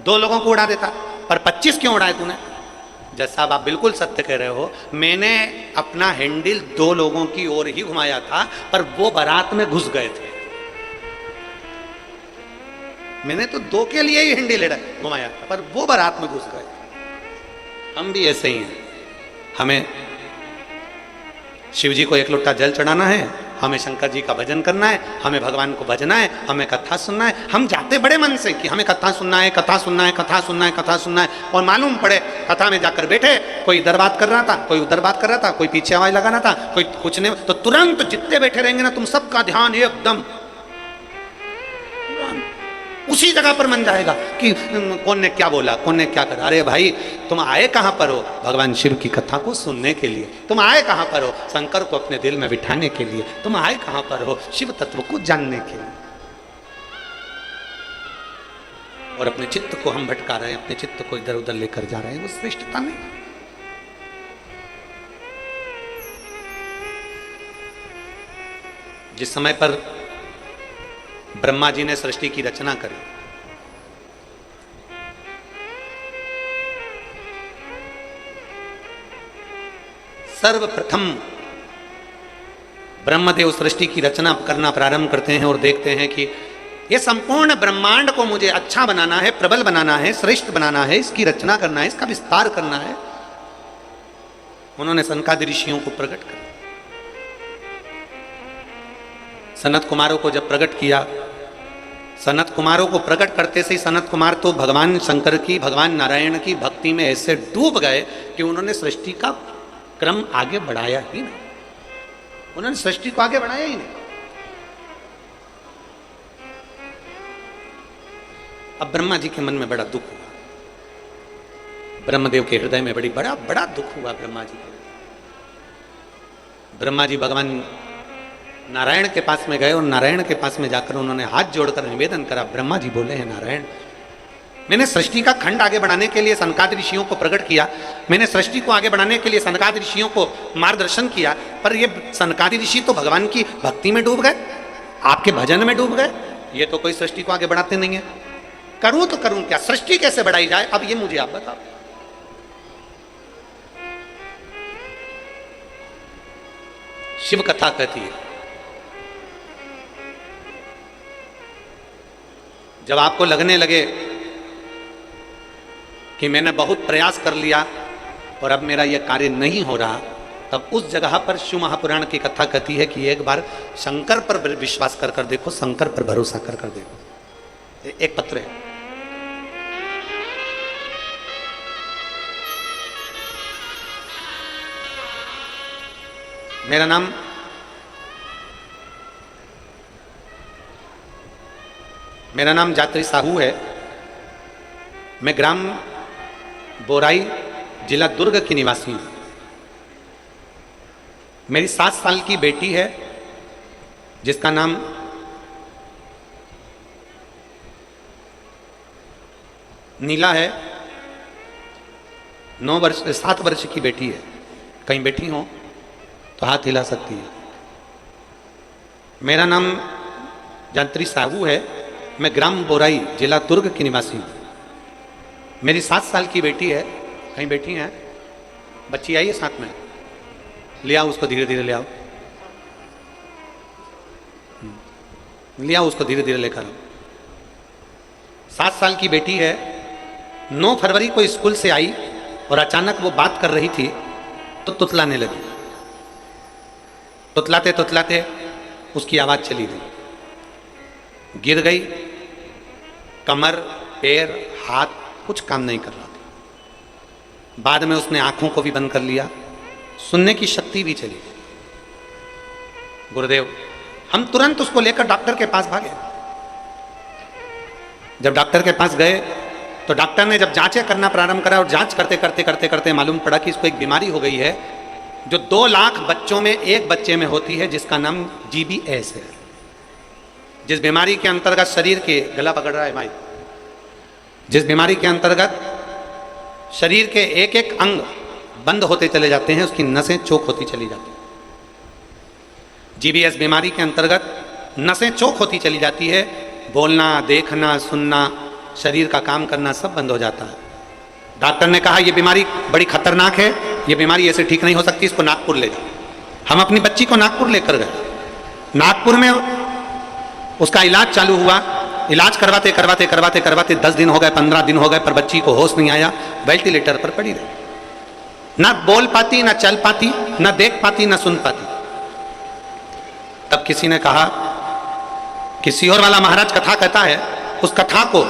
Speaker 1: 2 लोगों को उड़ा देता, पर 25 क्यों उड़ाए तूने? जज साहब आप बिल्कुल सत्य कह रहे हो, मैंने अपना हैंडल 2 लोगों की ओर ही घुमाया था, पर वो बारात में घुस गए थे। मैंने तो 2 के लिए ही हैंडल घुमाया था, पर वो बारात में घुस गए। हम भी ऐसे ही हैं। हमें शिव जी को 1 लोटा जल चढ़ाना है, हमें शंकर जी का भजन करना है, हमें भगवान को भजना है, हमें कथा सुनना है। हम जाते बड़े मन से कि हमें कथा सुनना है, कथा सुनना है, कथा सुनना है, कथा सुनना है, और मालूम पड़े कथा में जाकर बैठे, कोई इधर बात कर रहा था, कोई उधर बात कर रहा था, कोई पीछे आवाज लगाना था, कोई कुछ नहीं, तो तुरंत जितने बैठे रहेंगे ना, तुम सबका ध्यान एकदम उसी जगह पर मन जाएगा कि कौन ने क्या बोला, कौन ने क्या करा। अरे भाई, तुम आए कहां पर हो? भगवान शिव की कथा को सुनने के लिए। तुम आए कहां पर हो? शंकर को अपने दिल में बिठाने के लिए। तुम आए कहां पर हो? शिव तत्व को जानने के लिए। और अपने चित्त को हम भटका रहे हैं, अपने चित्त को इधर उधर लेकर जा रहे हैं, वो श्रेष्ठता नहीं। जिस समय पर ब्रह्मा जी ने सृष्टि की रचना करी, सर्वप्रथम ब्रह्मदेव सृष्टि की रचना करना प्रारंभ करते हैं और देखते हैं कि यह संपूर्ण ब्रह्मांड को मुझे अच्छा बनाना है, प्रबल बनाना है, श्रेष्ठ बनाना है, इसकी रचना करना है, इसका विस्तार करना है। उन्होंने सनकादि ऋषियों को प्रकट कर, सनत कुमारों को जब प्रकट किया, सनत कुमारों को प्रकट करते से ही सनत कुमार तो भगवान शंकर की, भगवान नारायण की भक्ति में ऐसे डूब गए कि उन्होंने सृष्टि का क्रम आगे बढ़ाया ही नहीं। उन्होंने सृष्टि को आगे बढ़ाया ही नहीं। अब ब्रह्मा जी के मन में बड़ा दुख हुआ, ब्रह्मदेव के हृदय में बड़ा दुख हुआ ब्रह्मा जी के। ब्रह्मा जी भगवान नारायण के पास में गए और नारायण के पास में जाकर उन्होंने हाथ जोड़कर निवेदन करा। ब्रह्मा जी बोले हैं, नारायण, मैंने सृष्टि का खंड आगे बढ़ाने के लिए सनकादि ऋषियों को प्रकट किया, मैंने सृष्टि को आगे बढ़ाने के लिए सनकादि ऋषियों को मार्गदर्शन किया, पर ये सनकादि ऋषि तो भगवान की भक्ति में डूब गए, आपके भजन में डूब गए, ये तो कोई सृष्टि को आगे बढ़ाते नहीं है। करूं तो करूं क्या, सृष्टि कैसे बढ़ाई जाए, अब ये मुझे आप बताओ। शिव कथा कहती है, जब आपको लगने लगे कि मैंने बहुत प्रयास कर लिया और अब मेरा यह कार्य नहीं हो रहा, तब उस जगह पर शिव महापुराण की कथा कहती है कि एक बार शंकर पर विश्वास कर कर देखो, शंकर पर भरोसा कर कर देखो। एक पत्र है, मेरा नाम जात्री साहू है। मैं ग्राम बोराई, जिला दुर्ग की निवासी हूँ। मेरी 7 साल की बेटी है जिसका नाम नीला है। 7 वर्ष की बेटी है। कहीं बैठी हो तो हाथ हिला सकती है। मेरा नाम जात्री साहू है। मैं ग्राम बोराई, जिला दुर्ग की निवासी हूँ। मेरी 7 साल की बेटी है। कहीं बैठी है? बच्ची आई है साथ में, ले आओ उसको, धीरे धीरे ले आओ, ले आओ उसको, धीरे धीरे लेकर आओ। 7 साल की बेटी है। 9 फरवरी को स्कूल से आई और अचानक वो बात कर रही थी तो तुतलाने लगी। तुतलाते तुतलाते उसकी आवाज चली गई, गिर गई। कमर, पैर, हाथ कुछ काम नहीं कर रहा था। बाद में उसने आंखों को भी बंद कर लिया, सुनने की शक्ति भी चली गई। गुरुदेव, हम तुरंत उसको लेकर डॉक्टर के पास भागे। जब डॉक्टर के पास गए तो डॉक्टर ने जब जांचें करना प्रारंभ करा और जांच करते करते करते करते मालूम पड़ा कि इसको एक बीमारी हो गई है जो 2 लाख बच्चों में एक बच्चे में होती है, जिसका नाम GBS है। जिस बीमारी के अंतर्गत शरीर के, गला पकड़ रहा है भाई, जिस बीमारी के अंतर्गत शरीर के एक एक अंग बंद होते चले जाते हैं, उसकी नसें चोक होती चली जाती हैं। GBS बीमारी के अंतर्गत नसें चोक होती चली जाती है, बोलना, देखना, सुनना, शरीर का काम करना सब बंद हो जाता है। डॉक्टर ने कहा ये बीमारी बड़ी खतरनाक है, ये बीमारी ऐसे ठीक नहीं हो सकती, इसको नागपुर ले जाओ। हम अपनी बच्ची को नागपुर लेकर गए। नागपुर में उसका इलाज चालू हुआ। इलाज करवाते करवाते करवाते करवाते 10 दिन हो गए, 15 दिन हो गए, पर बच्ची को होश नहीं आया, वेंटिलेटर पर पड़ी रही। ना बोल पाती, ना चल पाती, ना देख पाती, ना सुन पाती। तब किसी ने कहा, किसी और वाला महाराज कथा कहता है, उस कथा को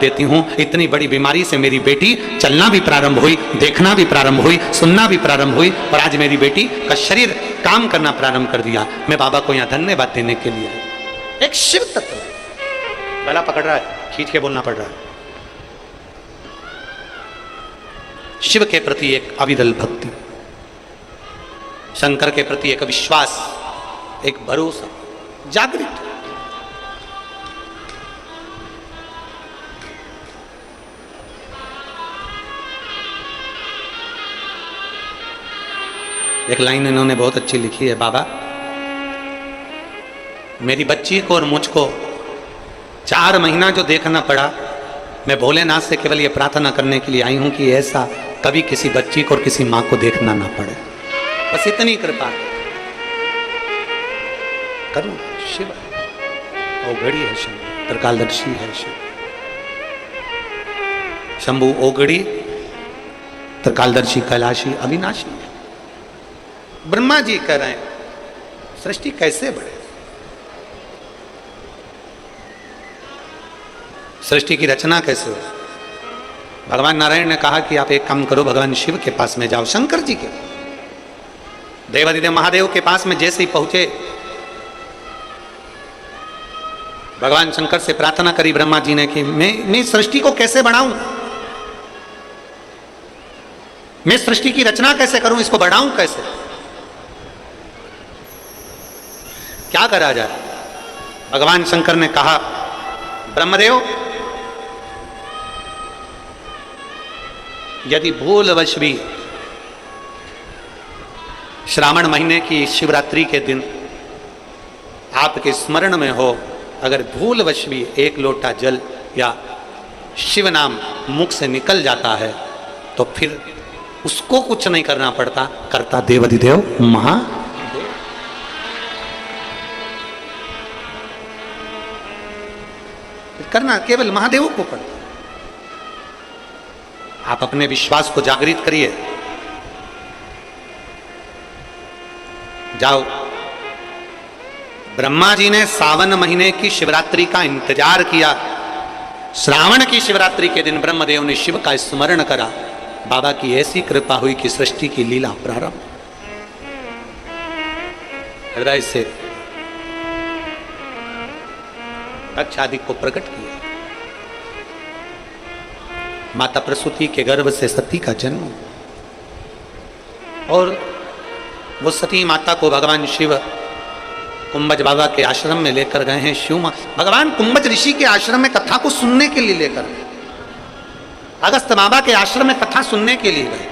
Speaker 1: देती हूं। इतनी बड़ी बीमारी से मेरी बेटी चलना भी प्रारंभ हुई, देखना भी प्रारंभ हुई, सुनना भी प्रारंभ हुई, और आज मेरी बेटी का शरीर काम करना प्रारंभ कर दिया। मैं बाबा को यहां धन्यवाद देने के लिए आया। एक शिव तत्व गला पकड़ रहा है, खींच के बोलना पड़ रहा है। शिव के प्रति एक अविरल भक्ति, शंकर के प्रति एक विश्वास, एक भरोसा जागृत। एक लाइन इन्होंने बहुत अच्छी लिखी है, बाबा मेरी बच्ची को और मुझको 4 महीना जो देखना पड़ा, मैं भोलेनाथ से केवल ये प्रार्थना करने के लिए आई हूं कि ऐसा कभी किसी बच्ची को और किसी मां को देखना ना पड़े। बस इतनी कृपा करूं। शिव ओघड़ी है, शंभु त्रिकालदर्शी है। शिव शंभु ओघड़ी, त्रिकालदर्शी, कैलाशी, अविनाशी है। ब्रह्मा जी कह रहे हैं सृष्टि कैसे बढ़े, सृष्टि की रचना कैसे हो। भगवान नारायण ने कहा कि आप एक काम करो, भगवान शिव के पास में जाओ। शंकर जी के देवादिदेव महादेव के पास में जैसे ही पहुंचे, भगवान शंकर से प्रार्थना करी ब्रह्मा जी ने कि मैं सृष्टि को कैसे बढ़ाऊं, मैं सृष्टि की रचना कैसे करूं, इसको बढ़ाऊं कैसे। क्या करा जाए? भगवान शंकर ने कहा, ब्रह्मदेव, यदि भूलवश भी श्रावण महीने की शिवरात्रि के दिन आपके स्मरण में हो, अगर भूलवश भी एक लोटा जल या शिव नाम मुख से निकल जाता है तो फिर उसको कुछ नहीं करना पड़ता, करता देवाधिदेव महादेव। करना केवल महादेव को पड़ता। आप अपने विश्वास को जागृत करिए। जाओ, ब्रह्मा जी ने सावन महीने की शिवरात्रि का इंतजार किया। श्रावण की शिवरात्रि के दिन ब्रह्मदेव ने शिव का स्मरण करा। बाबा की ऐसी कृपा हुई कि सृष्टि की लीला प्रारंभ। हृदय से दक्ष को प्रकट किया। माता प्रसूति के गर्भ से सती का जन्म, और वो सती माता को भगवान शिव कुंभज बाबा के आश्रम में लेकर गए हैं। भगवान कुंभज ऋषि के आश्रम में कथा को सुनने के लिए लेकर गए। अगस्त बाबा के आश्रम में कथा सुनने के लिए गए।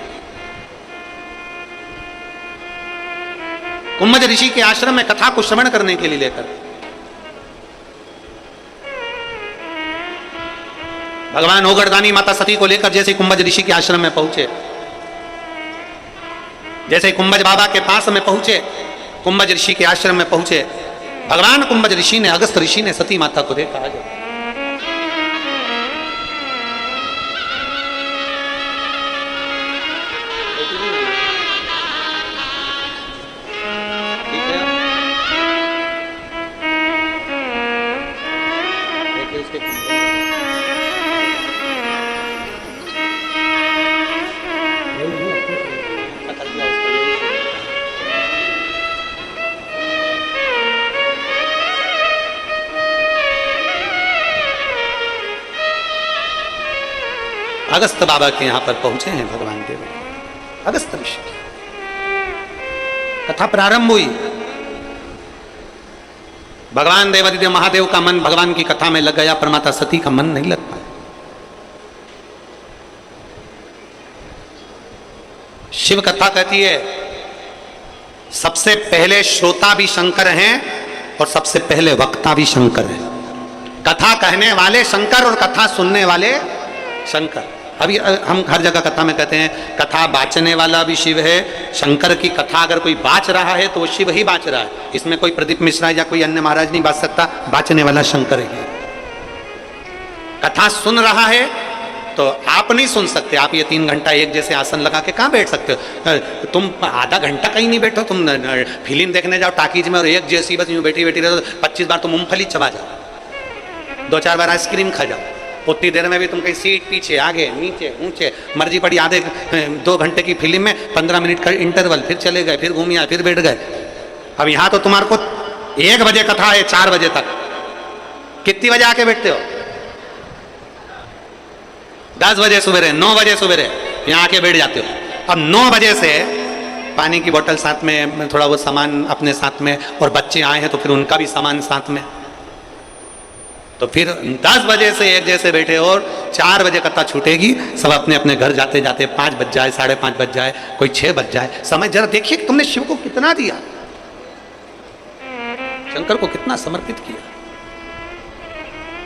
Speaker 1: कुंभज ऋषि के आश्रम में कथा को श्रवण करने के लिए लेकर भगवान ओगरदानी माता सती को लेकर जैसे कुंभज ऋषि के आश्रम में पहुंचे, जैसे कुंभज बाबा के पास में पहुंचे, कुंभज ऋषि के आश्रम में पहुंचे, भगवान कुंभज ऋषि ने, अगस्त ऋषि ने सती माता को देखा। अगस्त बाबा के यहां पर पहुंचे हैं भगवान देव। अगस्त ऋषि कथा प्रारंभ हुई। भगवान देवादिदेव महादेव का मन भगवान की कथा में लग गया, पर माता सती का मन नहीं लग पाया। शिव कथा कहती है सबसे पहले श्रोता भी शंकर हैं और सबसे पहले वक्ता भी शंकर हैं। कथा कहने वाले शंकर और कथा सुनने वाले शंकर। अभी हम हर जगह कथा में कहते हैं कथा बाचने वाला भी शिव है। शंकर की कथा अगर कोई बाच रहा है तो वो शिव ही बाच रहा है। इसमें कोई प्रदीप मिश्रा या कोई अन्य महाराज नहीं बाच सकता, बाचने वाला शंकर है। कथा सुन रहा है तो आप नहीं सुन सकते। आप ये 3 घंटा एक जैसे आसन लगा के कहाँ बैठ सकते हो? तुम आधा घंटा कहीं नहीं बैठो। तुम फिल्म देखने जाओ टाकीज में और एक जैसी बस यूँ बैठी बैठी रहो, 25 बार तो मूंगफली चबा जाओ, 2-4 बार आइसक्रीम खा जाओ। उतनी देर में भी तुम कहीं सीट पीछे आगे नीचे ऊंचे मर्जी पड़ी। आधे 2 घंटे की फिल्म में 15 मिनट का इंटरवल, फिर चले गए, फिर घूमिया, फिर बैठ गए। अब यहाँ तो तुम्हारे को 1 बजे कथा है, 4 बजे तक। कितनी बजे आके बैठते हो? 10 बजे सुबह, 9 बजे सुबह यहाँ आके बैठ जाते हो। अब 9 बजे से पानी की बोतल साथ में, थोड़ा वो सामान अपने साथ में, और बच्चे आए हैं तो फिर उनका भी सामान साथ में। तो फिर 10 बजे से एक जैसे बैठे और 4 बजे कथा छूटेगी। सब अपने अपने घर जाते जाते 5 बज जाए, 5:30 बज जाए, कोई 6 बज जाए। समय जरा देखिए कि तुमने शिव को कितना दिया, शंकर को कितना समर्पित किया।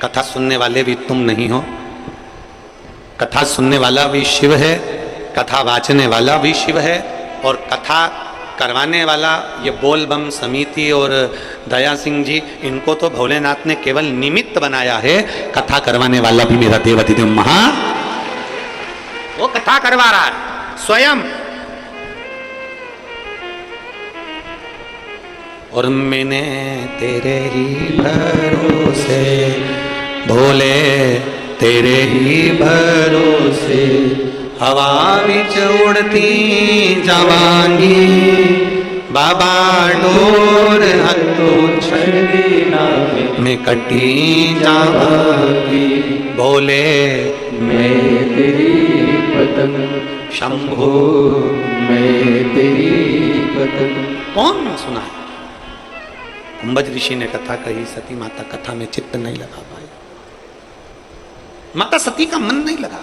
Speaker 1: कथा सुनने वाले भी तुम नहीं हो। कथा सुनने वाला भी शिव है, कथा वाचने वाला भी शिव है, और कथा करवाने वाला ये बोल बम समिति और दया सिंह जी, इनको तो भोलेनाथ ने केवल निमित्त बनाया है। कथा करवाने वाला भी मेरा देवाधिदेव महा, वो कथा करवा रहा है स्वयं। और मैंने तेरे ही भरोसे भोले, तेरे ही भरोसे हवा बिच उड़ती जावांगी। बाबा डोर हथों छड़ना में कटी जावांगी। भोले
Speaker 2: मैं तेरी पतंग,
Speaker 1: शंभो
Speaker 2: मैं तेरी पतंग।
Speaker 1: कौन सुना है? कुंभज ऋषि ने कथा कही, सती माता कथा में चित्त नहीं लगा पाई, माता सती का मन नहीं लगा।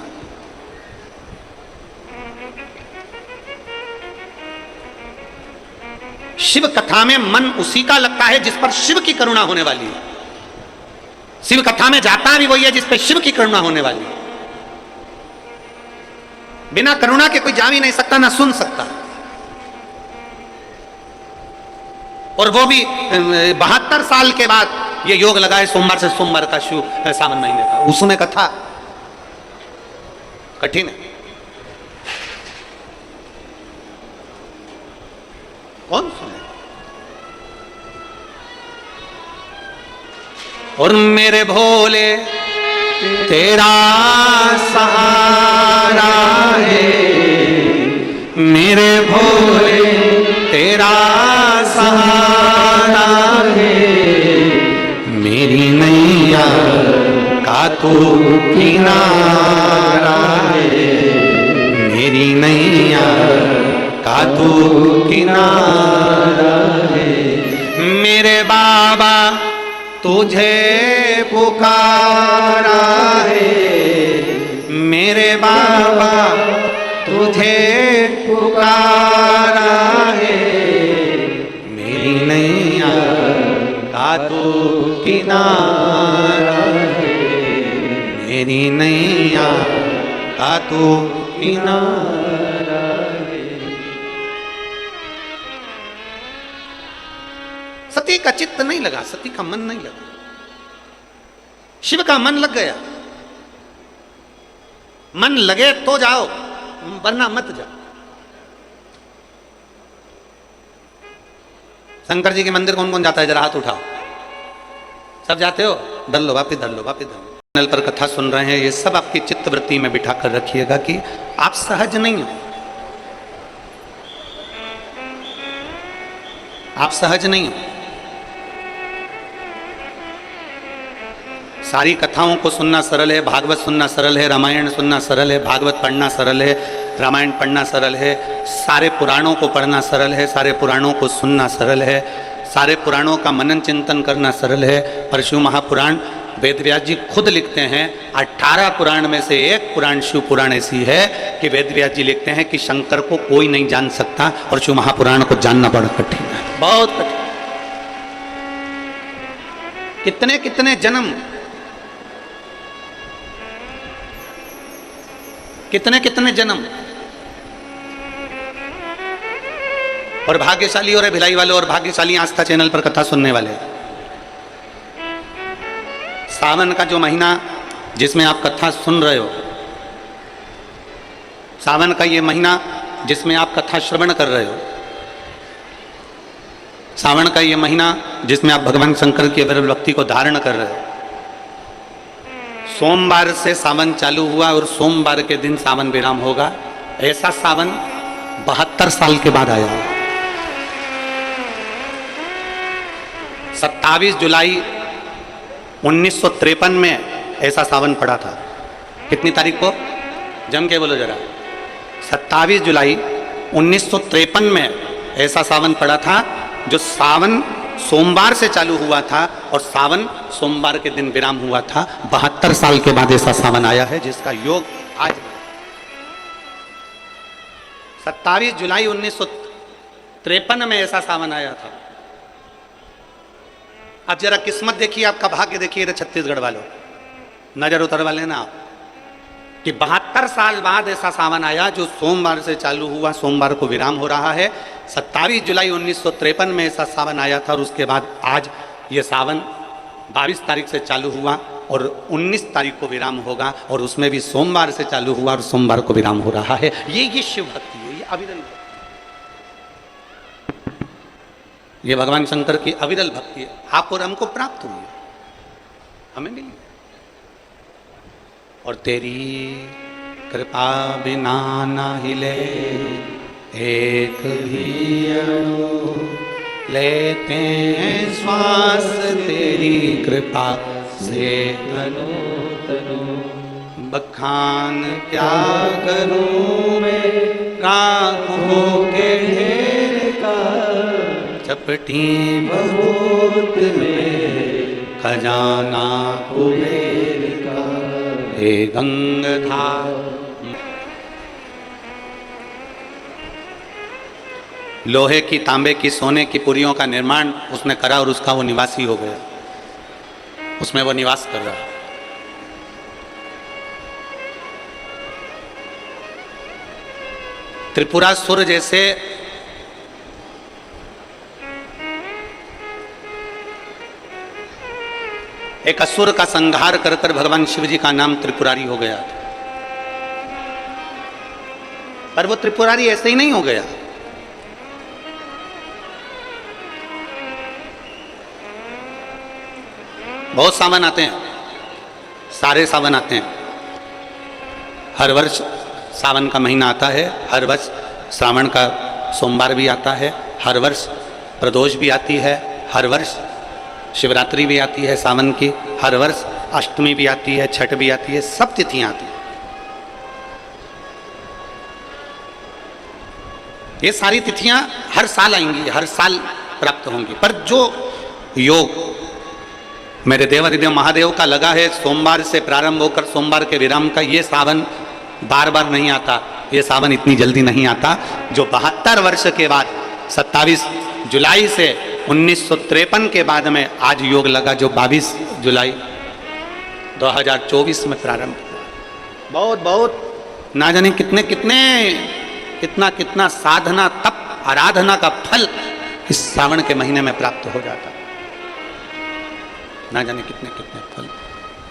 Speaker 1: शिव कथा में मन उसी का लगता है जिस पर शिव की करुणा होने वाली है। शिव कथा में जाता भी वही है जिस पर शिव की करुणा होने वाली है। बिना करुणा के कोई जा भी नहीं सकता, ना सुन सकता। और वो भी 72 साल के बाद ये योग लगाए सोमवार से सोमवार का सावन महीने का, उसमें कथा कठिन है। कौन सुने? और मेरे भोले तेरा सहारा है, मेरे भोले तेरा सहारा है, मेरी नैया का तू किनारा है, मेरी नैया का तू किनारा है। मेरे बाबा तुझे पुकारा है, मेरे बाबा तुझे पुकारा है, मेरी नैया का तू किनारा है, मेरी नैया का तू किनारा है। सती का चित्त नहीं लगा, सती का मन नहीं लगा। शिव का मन लग गया। मन लगे तो जाओ, वरना मत जाओ। शंकर जी के मंदिर कौन कौन जाता है? जरा हाथ उठाओ। सब जाते हो? धर लो, वापिस धर लो, वापिस धर लो। चैनल पर कथा सुन रहे हैं, ये सब आपकी चित्त वृत्ति में बिठा कर रखिएगा कि आप सहज नहीं हो, आप सहज नहीं हो। सारी कथाओं को सुनना सरल है, भागवत सुनना सरल है, रामायण सुनना सरल है, भागवत पढ़ना सरल है, रामायण पढ़ना सरल है, सारे पुराणों को पढ़ना सरल है, सारे पुराणों को सुनना सरल है, सारे पुराणों का मनन चिंतन करना सरल है। पर शिव महापुराण वेदव्यास जी खुद लिखते हैं, 18 पुराण में से एक पुराण शिव पुराण ऐसी है कि वेदव्यास जी लिखते हैं कि शंकर को कोई नहीं जान सकता और शिव महापुराण को जानना बड़ा कठिन है, बहुत कठिन। कितने कितने जन्म, कितने कितने जन्म। और भाग्यशाली और भिलाई वाले और भाग्यशाली आस्था चैनल पर कथा सुनने वाले, सावन का जो महीना जिसमें आप कथा सुन रहे हो, सावन का ये महीना जिसमें आप कथा श्रवण कर रहे हो, सावन का ये महीना जिसमें आप भगवान शंकर की अविरल भक्ति को धारण कर रहे हो। सोमवार से सावन चालू हुआ और सोमवार के दिन सावन विराम होगा। ऐसा सावन 72 साल के बाद आया। 27 जुलाई 1953 में ऐसा सावन पड़ा था। कितनी तारीख को? जम के बोलो जरा। 27 जुलाई 1953 में ऐसा सावन पड़ा था, जो सावन सोमवार से चालू हुआ था और सावन सोमवार के दिन विराम हुआ था। 72 साल के बाद ऐसा सावन आया है जिसका योग आज 27 जुलाई 1953 में ऐसा सावन आया था। अब जरा किस्मत देखिए, आपका भाग्य देखिए छत्तीसगढ़ वालों, नजर उतरवा लेना आप कि 72 साल बाद ऐसा सावन आया जो सोमवार से चालू हुआ, सोमवार को विराम हो रहा है। 27 जुलाई 1953 में ऐसा सावन आया था और उसके बाद आज ये सावन 22 तारीख से चालू हुआ और 19 तारीख को विराम होगा, और उसमें भी सोमवार से चालू हुआ और सोमवार को विराम हो रहा है। ये शिव भक्ति है, ये अविरल भक्ति, ये भगवान शंकर की अविरल भक्ति है। आप और हमको प्राप्त हुई है, हमें मिली। और तेरी कृपा बिना ना हिले एक भी अणु, लेते हैं श्वास तेरी कृपा से तनु तनु। बखान क्या करूं मैं राख हो के ढेर का, कपटी
Speaker 2: बहुत में
Speaker 1: खजाना
Speaker 2: कुबेर का।
Speaker 1: हे गंगाधार। लोहे की, तांबे की, सोने की पुरियों का निर्माण उसने करा और उसका वो निवासी हो गया, उसमें वो निवास कर रहा। त्रिपुरासुर जैसे एक असुर का संहार कर कर भगवान शिव जी का नाम त्रिपुरारी हो गया था। पर वो त्रिपुरारी ऐसे ही नहीं हो गया। बहुत सावन आते हैं, सारे सावन आते हैं। हर वर्ष सावन का महीना आता है, हर वर्ष श्रावण का सोमवार भी आता है, हर वर्ष प्रदोष भी आती है, हर वर्ष शिवरात्रि भी आती है सावन की, हर वर्ष अष्टमी भी आती है, छठ भी आती है, सब तिथियां आती हैं। ये सारी तिथियां हर साल आएंगी, हर साल प्राप्त होंगी। पर जो योग मेरे देवाधिदेव महादेव का लगा है, सोमवार से प्रारंभ होकर सोमवार के विराम का, ये सावन बार बार नहीं आता, ये सावन इतनी जल्दी नहीं आता। जो 72 वर्ष के बाद 27 जुलाई से 1953 के बाद में आज योग लगा, जो 22 जुलाई 2024 में प्रारंभ हुआ। बहुत बहुत ना जाने कितने कितने कितना कितना साधना, तप, आराधना का फल इस सावन के महीने में प्राप्त हो जाता। ना जाने कितने कितने फल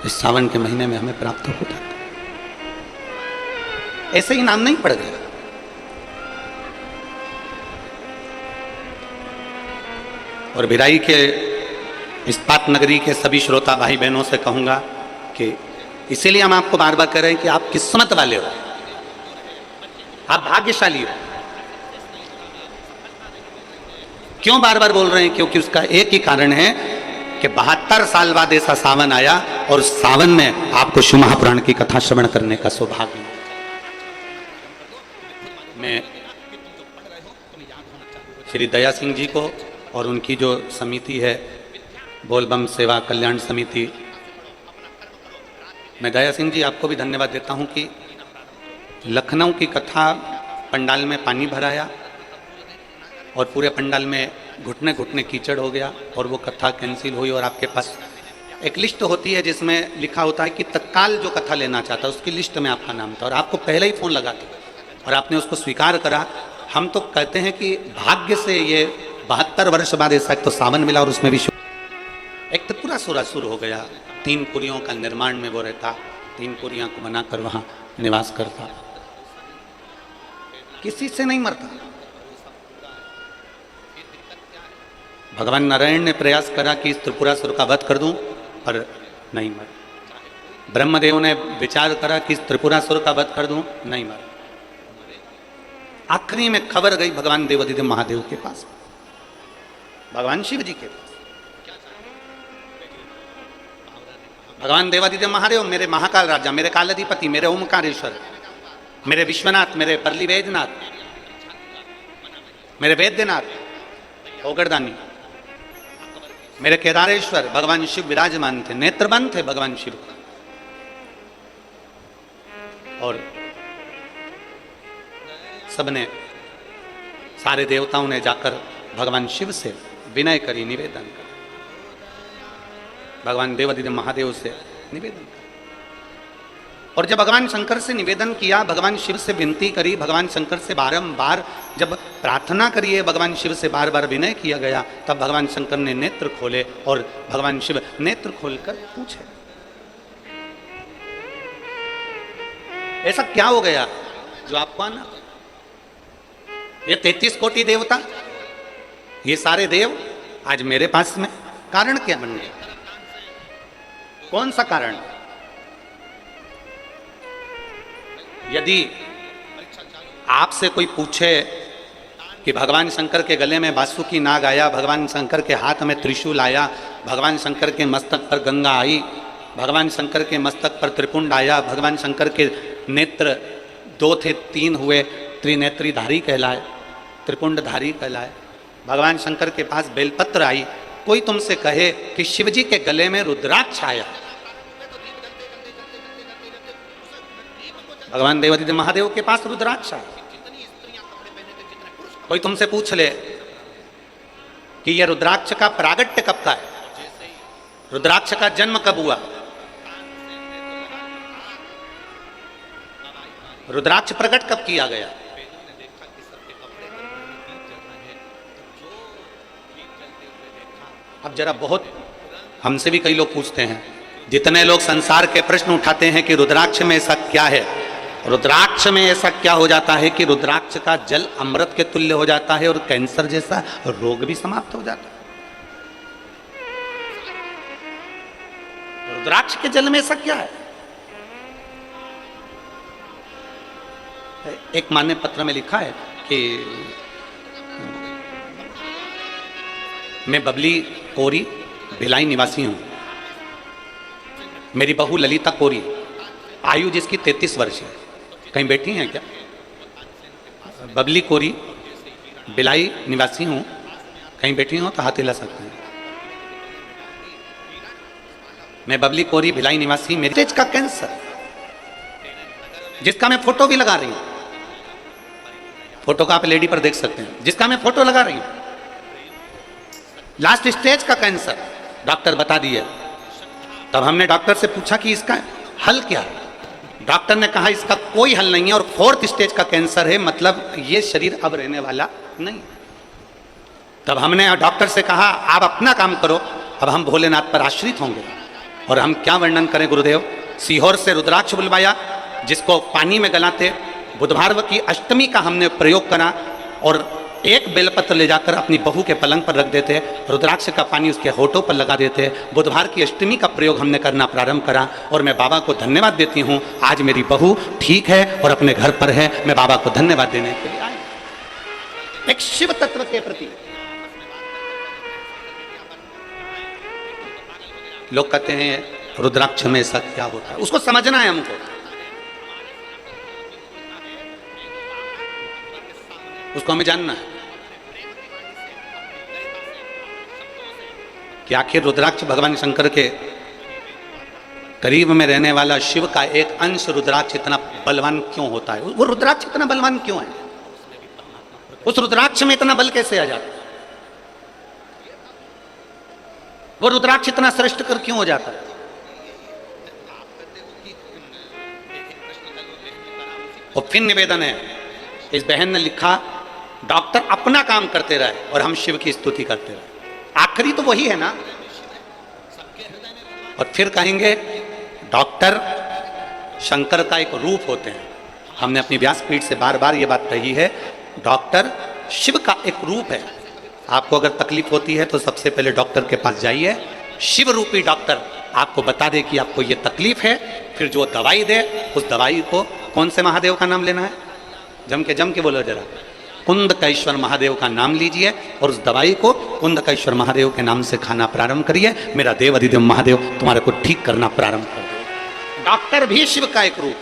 Speaker 1: इस सावन के महीने में हमें प्राप्त हो जाता। ऐसे ही नाम नहीं पड़ गया। और भिराई के इस्पात नगरी के सभी श्रोता भाई बहनों से कहूंगा कि इसीलिए हम आपको बार बार कह रहे हैं कि आप किस्मत वाले हो, आप भाग्यशाली हो। क्यों बार बार बोल रहे हैं? क्योंकि उसका एक ही कारण है कि 72 साल बाद ऐसा सावन आया और सावन में आपको शिव महापुराण की कथा श्रवण करने का सौभाग्य मिला। मैं श्री दया सिंह जी को और उनकी जो समिति है बोलबम सेवा कल्याण समिति, मैं दया सिंह जी आपको भी धन्यवाद देता हूं कि लखनऊ की कथा पंडाल में पानी भराया और पूरे पंडाल में घुटने घुटने कीचड़ हो गया और वो कथा कैंसिल हुई। और आपके पास एक लिस्ट होती है जिसमें लिखा होता है कि तत्काल जो कथा लेना चाहता है उसकी लिस्ट में आपका नाम था और आपको पहले ही फ़ोन लगा के और आपने उसको स्वीकार करा। हम तो कहते हैं कि भाग्य से ये 72 वर्ष बाद ऐसा तो सावन मिला और उसमें भी एक तो पूरा सुरासुर हो गया। 3 पुरियों का निर्माण में वो रहता, 3 पुरियां को बनाकर वहां निवास करता, किसी से नहीं मरता। भगवान नारायण ने प्रयास करा कि इस त्रिपुरासुर का वध कर दूं, पर नहीं मर। ब्रह्मदेव ने विचार करा कि इस त्रिपुरासुर का वध कर दूं, नहीं मर। आखिरी में खबर गई भगवान देवाधिदेव महादेव के पास, भगवान शिव जी के पास। भगवान देवाधिदेव महादेव मेरे महाकाल राजा, मेरे कालाधिपति, मेरे ओमकारेश्वर, मेरे विश्वनाथ, मेरे परली वैद्यनाथ, मेरे वैद्यनाथ ओगरदानी, मेरे केदारेश्वर भगवान शिव विराजमान थे, नेत्रबंद थे भगवान शिव। और सबने, सारे देवताओं ने जाकर भगवान शिव से विनय करी, निवेदन कर, भगवान देवाधिदेव महादेव से निवेदन कर। और जब भगवान शंकर से निवेदन किया, भगवान शिव से विनती करी, भगवान शंकर से बारंबार जब प्रार्थना करिए, भगवान शिव से बार बार विनय किया गया, तब भगवान शंकर ने नेत्र खोले और भगवान शिव नेत्र खोलकर पूछे, ऐसा क्या हो गया जो आपको आना? ये 33 कोटि देवता, ये सारे देव आज मेरे पास में, कारण क्या बन गया? कौन सा कारण? यदि आपसे कोई पूछे कि भगवान शंकर के गले में बासुकी नाग आया, भगवान शंकर के हाथ में त्रिशूल आया, भगवान शंकर के मस्तक पर गंगा आई, भगवान शंकर के मस्तक पर त्रिपुंड आया, भगवान शंकर के नेत्र 2 थे 3 हुए, त्रिनेत्रीधारी कहलाए, त्रिपुंडधारी कहलाए, भगवान शंकर के पास बेलपत्र आई, कोई तुमसे कहे कि शिवजी के गले में रुद्राक्ष आया, भगवान देवादिदेव महादेव के पास रुद्राक्ष आया, कोई तुमसे पूछ ले कि यह रुद्राक्ष का प्रागट्य कब का है, रुद्राक्ष का जन्म कब हुआ, रुद्राक्ष प्रकट कब किया गया, अब जरा बहुत हमसे भी कई लोग पूछते हैं, जितने लोग संसार के प्रश्न उठाते हैं कि रुद्राक्ष में ऐसा क्या है, रुद्राक्ष में ऐसा क्या हो जाता है कि रुद्राक्ष का जल अमृत के तुल्य हो जाता है और कैंसर जैसा रोग भी समाप्त हो जाता है। रुद्राक्ष के जल में ऐसा क्या है? एक मान्य पत्र में लिखा है कि मैं बबली कोरी भिलाई निवासी हूं, मेरी बहू ललिता कोरी, आयु जिसकी 33 वर्ष है, कहीं बैठी हैं क्या? बबली कोरी भिलाई निवासी हूं, कहीं बैठी हो तो हाथ हिला सकते हैं। मैं बबली कोरी भिलाई निवासी, मेरे स्टेज का कैंसर, जिसका मैं फोटो भी लगा रही हूं, फोटो का आप लेडी पर देख सकते हैं, जिसका मैं फोटो लगा रही हूं, लास्ट स्टेज का कैंसर डॉक्टर बता दिए। तब हमने डॉक्टर से पूछा कि इसका हल क्या है? डॉक्टर ने कहा इसका कोई हल नहीं है और 4th स्टेज का कैंसर है, मतलब ये शरीर अब रहने वाला नहीं। तब हमने डॉक्टर से कहा आप अपना काम करो, अब हम भोलेनाथ पर आश्रित होंगे। और हम क्या वर्णन करें गुरुदेव, सीहोर से रुद्राक्ष बुलवाया, जिसको पानी में गलाते, बुधवार की अष्टमी का हमने प्रयोग करा और एक बेलपत्र ले जाकर अपनी बहू के पलंग पर रख देते, रुद्राक्ष का पानी उसके होठों पर लगा देते। बुधवार की अष्टमी का प्रयोग हमने करना प्रारंभ करा और मैं बाबा को धन्यवाद देती हूँ, आज मेरी बहू ठीक है और अपने घर पर है। मैं बाबा को धन्यवाद देने के लिए आया, एक शिव तत्व के प्रति। लोग कहते हैं रुद्राक्ष में ऐसा क्या होता है, उसको समझना है हमको, उसको हमें जानना है कि आखिर रुद्राक्ष भगवान शंकर के करीब में रहने वाला शिव का एक अंश रुद्राक्ष इतना बलवान क्यों होता है? वो रुद्राक्ष इतना बलवान क्यों है? उस रुद्राक्ष में इतना बल कैसे आ जाता है? वो रुद्राक्ष इतना श्रेष्ठ कर क्यों हो जाता है? और फिर निवेदन है, इस बहन ने लिखा डॉक्टर अपना काम करते रहे और हम शिव की स्तुति करते रहे, आखिरी तो वही है ना। और फिर कहेंगे डॉक्टर शंकर का एक रूप होते हैं। हमने अपनी व्यासपीठ से बार बार ये बात कही है, डॉक्टर शिव का एक रूप है। आपको अगर तकलीफ होती है तो सबसे पहले डॉक्टर के पास जाइए, शिव रूपी डॉक्टर आपको बता दे कि आपको ये तकलीफ है, फिर जो दवाई दे उस दवाई को, कौन से महादेव का नाम लेना है, जम के बोलो जरा, कुंदकेश्वर महादेव का नाम लीजिए और उस दवाई को कुंदकेश्वर महादेव के नाम से खाना प्रारंभ करिए। मेरा देव अधिदेव महादेव तुम्हारे को ठीक करना प्रारंभ कर दे। डॉक्टर भी शिव का एक रूप।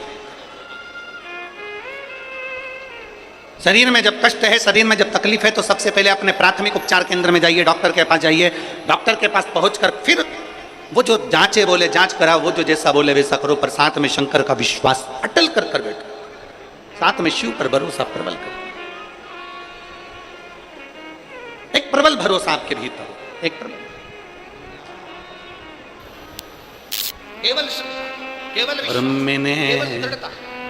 Speaker 1: शरीर में जब कष्ट है, शरीर में जब तकलीफ है तो सबसे पहले अपने प्राथमिक उपचार केंद्र में जाइए, डॉक्टर के पास जाइए। डॉक्टर के पास पहुंचकर फिर वो जो जांचे बोले जांच करा, वो जो जैसा बोले वैसा करो, पर साथ में शंकर का विश्वास अटल कर कर बैठो, साथ में शिव पर भरोसा प्रबल करो। एक प्रबल भरोसा आपके भीतर, एक प्रबल, केवल मैंने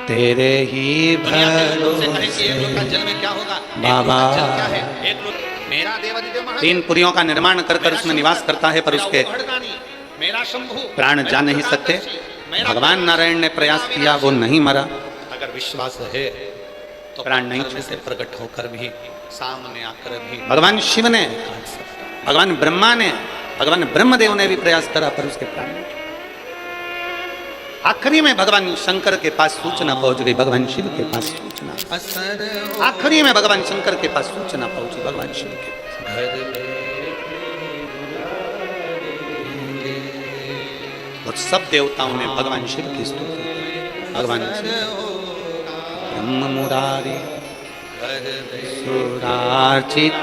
Speaker 1: तेरे ही भरोसे जल में क्या होगा बाबा, मेरा देवादिदेव 3 पुरियों का निर्माण कर कर उसमें निवास करता है, पर उसके प्राण जा नहीं सकते। भगवान नारायण ने प्रयास किया, वो नहीं मरा। अगर विश्वास है तो प्राण नहीं छूटे, प्रकट होकर भी सामने आकर भी भगवान शिव ने, भगवान ब्रह्मा ने, भगवान ब्रह्मदेव ने भी प्रयास करा, पर उसके प्राण नहीं। आखिरी में भगवान शंकर के पास सूचना पहुंच गई, भगवान शिव के पास सूचना, आखिरी में भगवान शंकर के पास सूचना पहुंची, भगवान शिव के पास। और सब देवताओं ने भगवान शिव की स्तुति की। भगवान ब्रह्म मुरारी सुरार्चित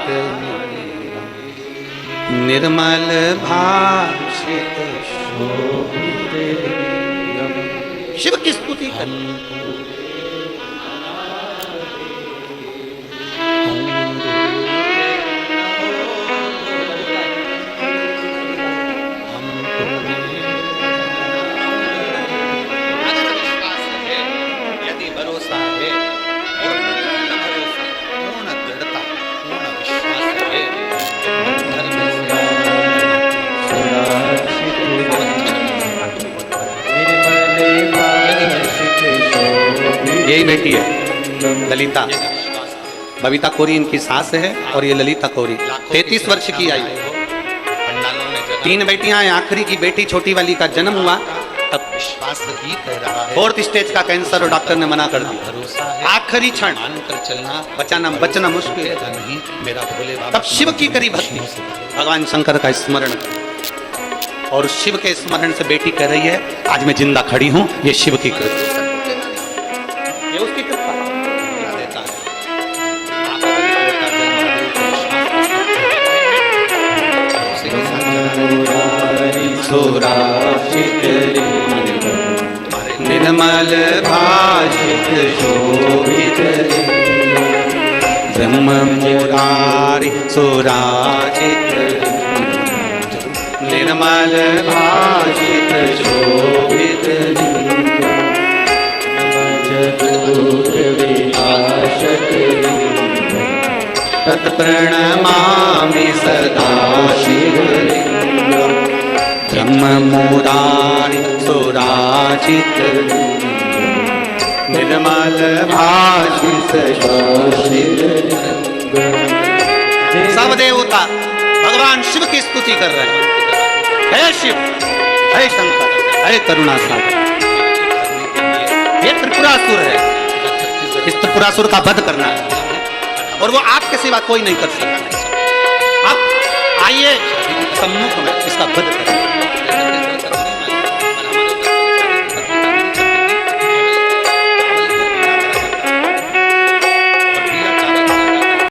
Speaker 1: निर्मल भाषित शिव की स्तुति कर। यदि भरोसा है, पूर्ण दृढ़ता, पूर्ण विश्वास है, यही बेटी है ललिता। बबीता कोरी इनकी सास है और ये ललिता कोरी 33 वर्ष की आयु। 3 बेटियां हैं, आखिरी की बेटी छोटी वाली का जन्म हुआ तब
Speaker 3: विश्वास ही कह रहा है
Speaker 1: 4th स्टेज का कैंसर और डॉक्टर ने मना कर दिया।
Speaker 3: भरोसा है
Speaker 1: आखिरी क्षण
Speaker 3: मानकर चलना
Speaker 1: बचना मुश्किल है।
Speaker 3: नहीं मेरा भोले बाबा
Speaker 1: तब शिव की करी भक्ति, भगवान शंकर का स्मरण और शिव के स्मरण से बेटी कह रही है आज मैं जिंदा खड़ी हूं, ये शिव की कृपा, ये उसकी कृपा
Speaker 3: देता है। आप अगर ईश्वर का जन्म महादेव को विश्वास के साथ
Speaker 1: निर्मल भाषित शोभित ब्रह्म मुरारी सुराजित निर्मल भाषित शोभित तत्प्रणमामि सदा शिवलिंगम् ब्रह्म मुरारी सुराजित निर्मल भाषित शोभित। सब देवता भगवान शिव की स्तुति कर रहे हैं। हे शिव, हे शंकर, हे करुणा सागर। ये त्रिपुरासुर है, इस त्रिपुरासुर का वध करना है और वो आपके सिवा कोई नहीं कर सकता। आप आइए सम्मुख में इसका वध करें।